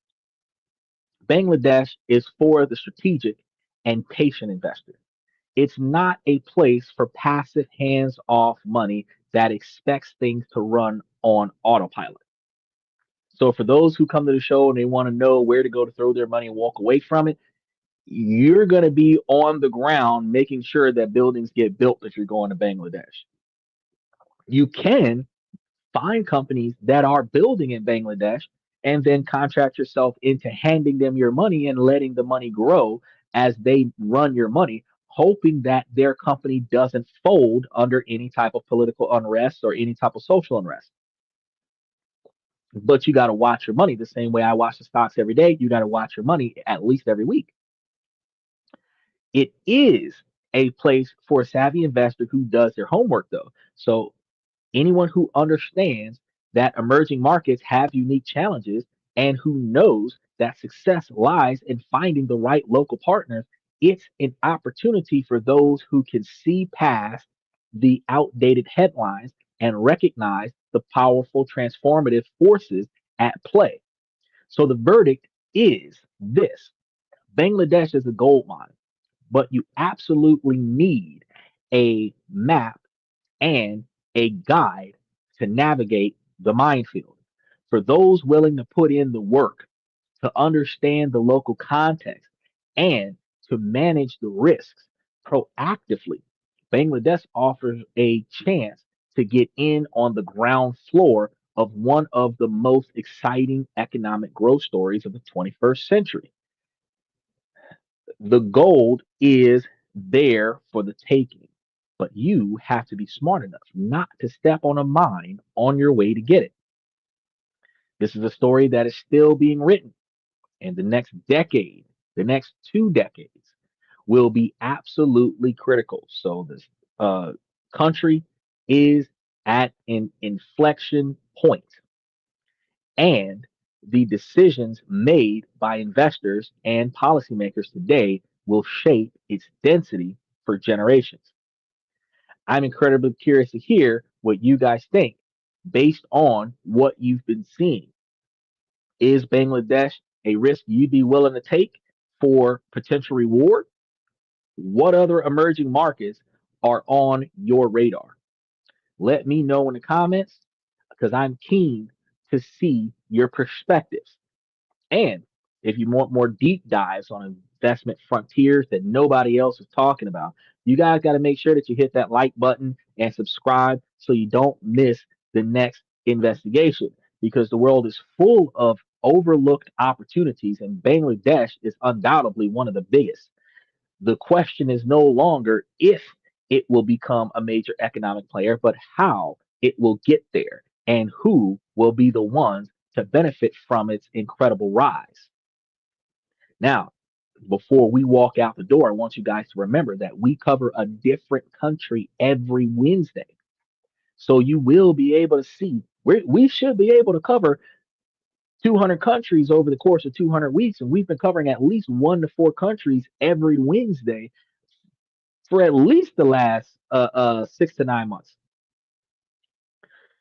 Bangladesh is for the strategic and patient investor. It's not a place for passive hands off money that expects things to run on autopilot. So, for those who come to the show and they want to know where to go to throw their money and walk away from it, you're going to be on the ground making sure that buildings get built if you're going to Bangladesh. You can find companies that are building in Bangladesh and then contract yourself into handing them your money and letting the money grow as they run your money, hoping that their company doesn't fold under any type of political unrest or any type of social unrest. But you got to watch your money the same way I watch the stocks every day. You got to watch your money at least every week. It is a place for a savvy investor who does their homework, though. So anyone who understands that emerging markets have unique challenges and who knows that success lies in finding the right local partners, it's an opportunity for those who can see past the outdated headlines and recognize the powerful transformative forces at play. So the verdict is this: Bangladesh is a gold mine, but you absolutely need a map and a guide to navigate the minefield. For those willing to put in the work, to understand the local context, and to manage the risks proactively, Bangladesh offers a chance to get in on the ground floor of one of the most exciting economic growth stories of the 21st century. The gold is there for the taking, but you have to be smart enough not to step on a mine on your way to get it. This is a story that is still being written, and the next decade, the next 2 decades, will be absolutely critical. So this country is at an inflection point, and the decisions made by investors and policymakers today will shape its density for generations. I'm incredibly curious to hear what you guys think based on what you've been seeing. Is Bangladesh a risk you'd be willing to take for potential reward? What other emerging markets are on your radar? Let me know in the comments because I'm keen to see your perspectives. And if you want more deep dives on investment frontiers that nobody else is talking about, you guys got to make sure that you hit that like button and subscribe so you don't miss the next investigation, because the world is full of overlooked opportunities and Bangladesh is undoubtedly one of the biggest. The question is no longer if it will become a major economic player, but how it will get there and who will be the ones to benefit from its incredible rise. Now, before we walk out the door, I want you guys to remember that we cover a different country every Wednesday. So you will be able to see, we should be able to cover 200 countries over the course of 200 weeks. And we've been covering at least 1 to 4 countries every Wednesday for at least the last 6 to 9 months.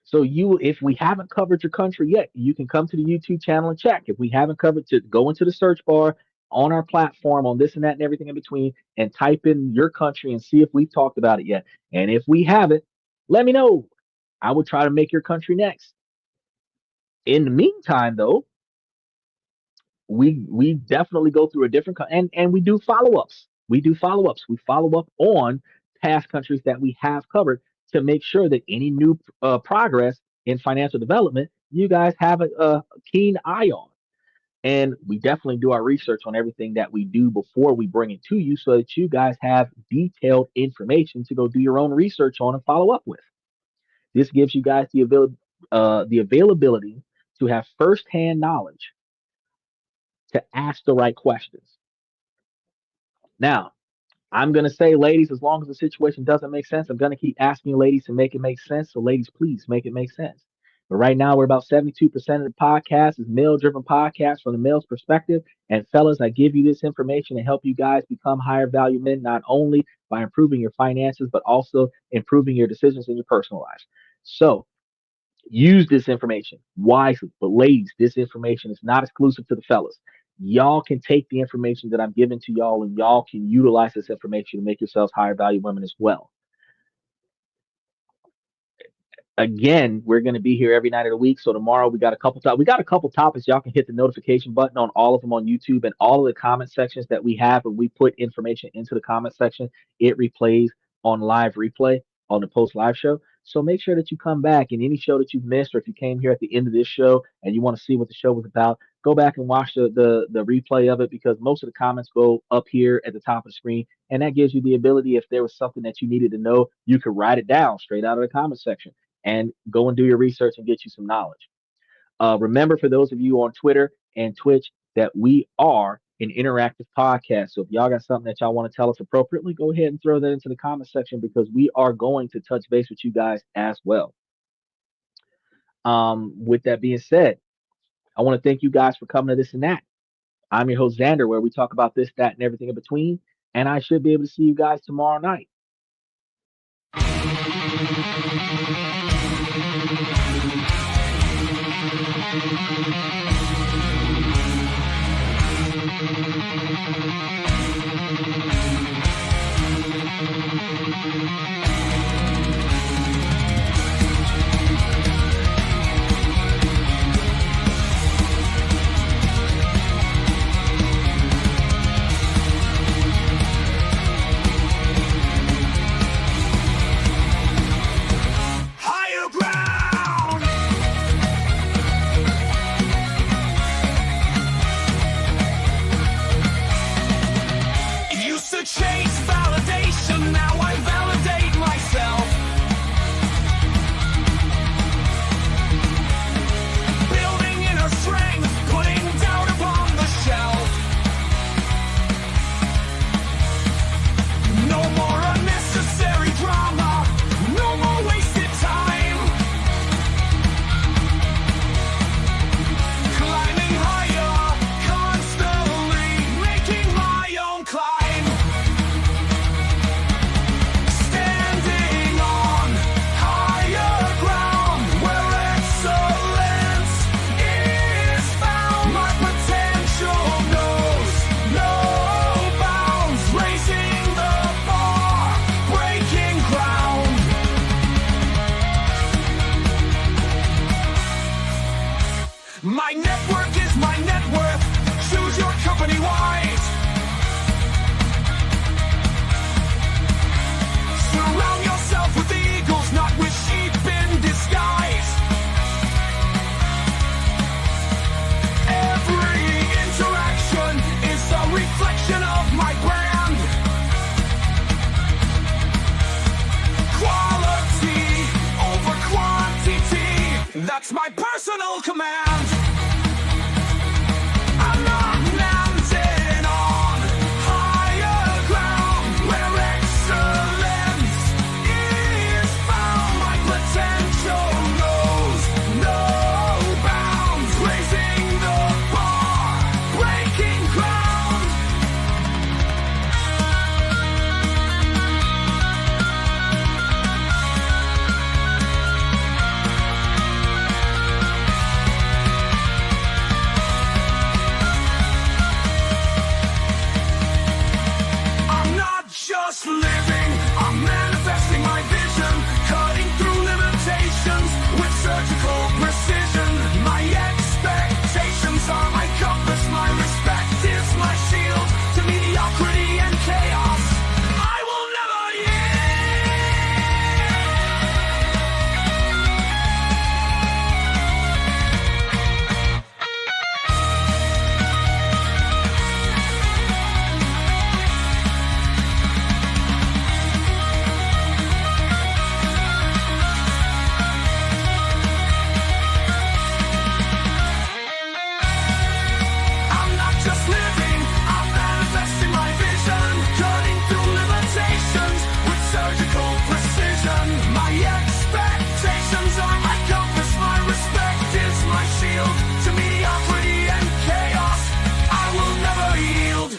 So if we haven't covered your country yet, you can come to the YouTube channel and check. If we haven't covered, to go into the search bar on our platform on this and that and everything in between and type in your country and see if we've talked about it yet. And if we haven't, let me know. I will try to make your country next. In the meantime, though, we definitely go through a different and we do follow-ups. We follow up on past countries that we have covered to make sure that any new progress in financial development you guys have a keen eye on. And we definitely do our research on everything that we do before we bring it to you so that you guys have detailed information to go do your own research on and follow up with. This gives you guys the availability to have firsthand knowledge to ask the right questions. Now, I'm going to say, ladies, as long as the situation doesn't make sense, I'm going to keep asking you, ladies, to make it make sense. So, ladies, please make it make sense. But right now, we're about 72% of the podcast is male-driven podcast from the male's perspective. And fellas, I give you this information to help you guys become higher value men, not only by improving your finances, but also improving your decisions in your personal lives. So use this information wisely. But ladies, this information is not exclusive to the fellas. Y'all can take the information that I'm giving to y'all and y'all can utilize this information to make yourselves higher value women as well. Again, we're going to be here every night of the week. So tomorrow we got a couple topics. Y'all can hit the notification button on all of them on YouTube, and all of the comment sections that we have. When we put information into the comment section, it replays on live replay on the post live show. So make sure that you come back, in any show that you've missed, or if you came here at the end of this show and you want to see what the show was about, go back and watch the replay of it, because most of the comments go up here at the top of the screen, and that gives you the ability, if there was something that you needed to know, you could write it down straight out of the comment section and go and do your research and get you some knowledge. Remember, for those of you on Twitter and Twitch, that we are an interactive podcast. So if y'all got something that y'all want to tell us appropriately, go ahead and throw that into the comment section, because we are going to touch base with you guys as well. With that being said, I want to thank you guys for coming to This and That. I'm your host, Xander, where we talk about this, that, and everything in between. And I should be able to see you guys tomorrow night. Higher ground. Used to chase validation, now I validate myself. Building inner strength, putting doubt upon the shelf. No more unnecessary drama, no more wasted time. Climbing higher, constantly making my own climb. Standing on higher ground where excellence is found. My potential knows no bounds, raising the bar, breaking ground. My network is my net worth. Choose your company wise. Surround yourself with eagles, not with sheep in disguise. Every interaction is a reflection of my brand. Quality over quantity, that's my personal command. I'm not landing on higher ground where excellence is found. My potential knows no bounds, raising the bar, breaking ground. I'm not just living, I'm manifesting my vision, cutting through limitations with surgical precision. My expectations are my compass, my respect is my shield to mediocrity and chaos. I will never I'm not just living, I'm manifesting my vision, cutting through limitations with surgical precision. My expectations are my compass, my respect is my shield to mediocrity and chaos. I will never yield.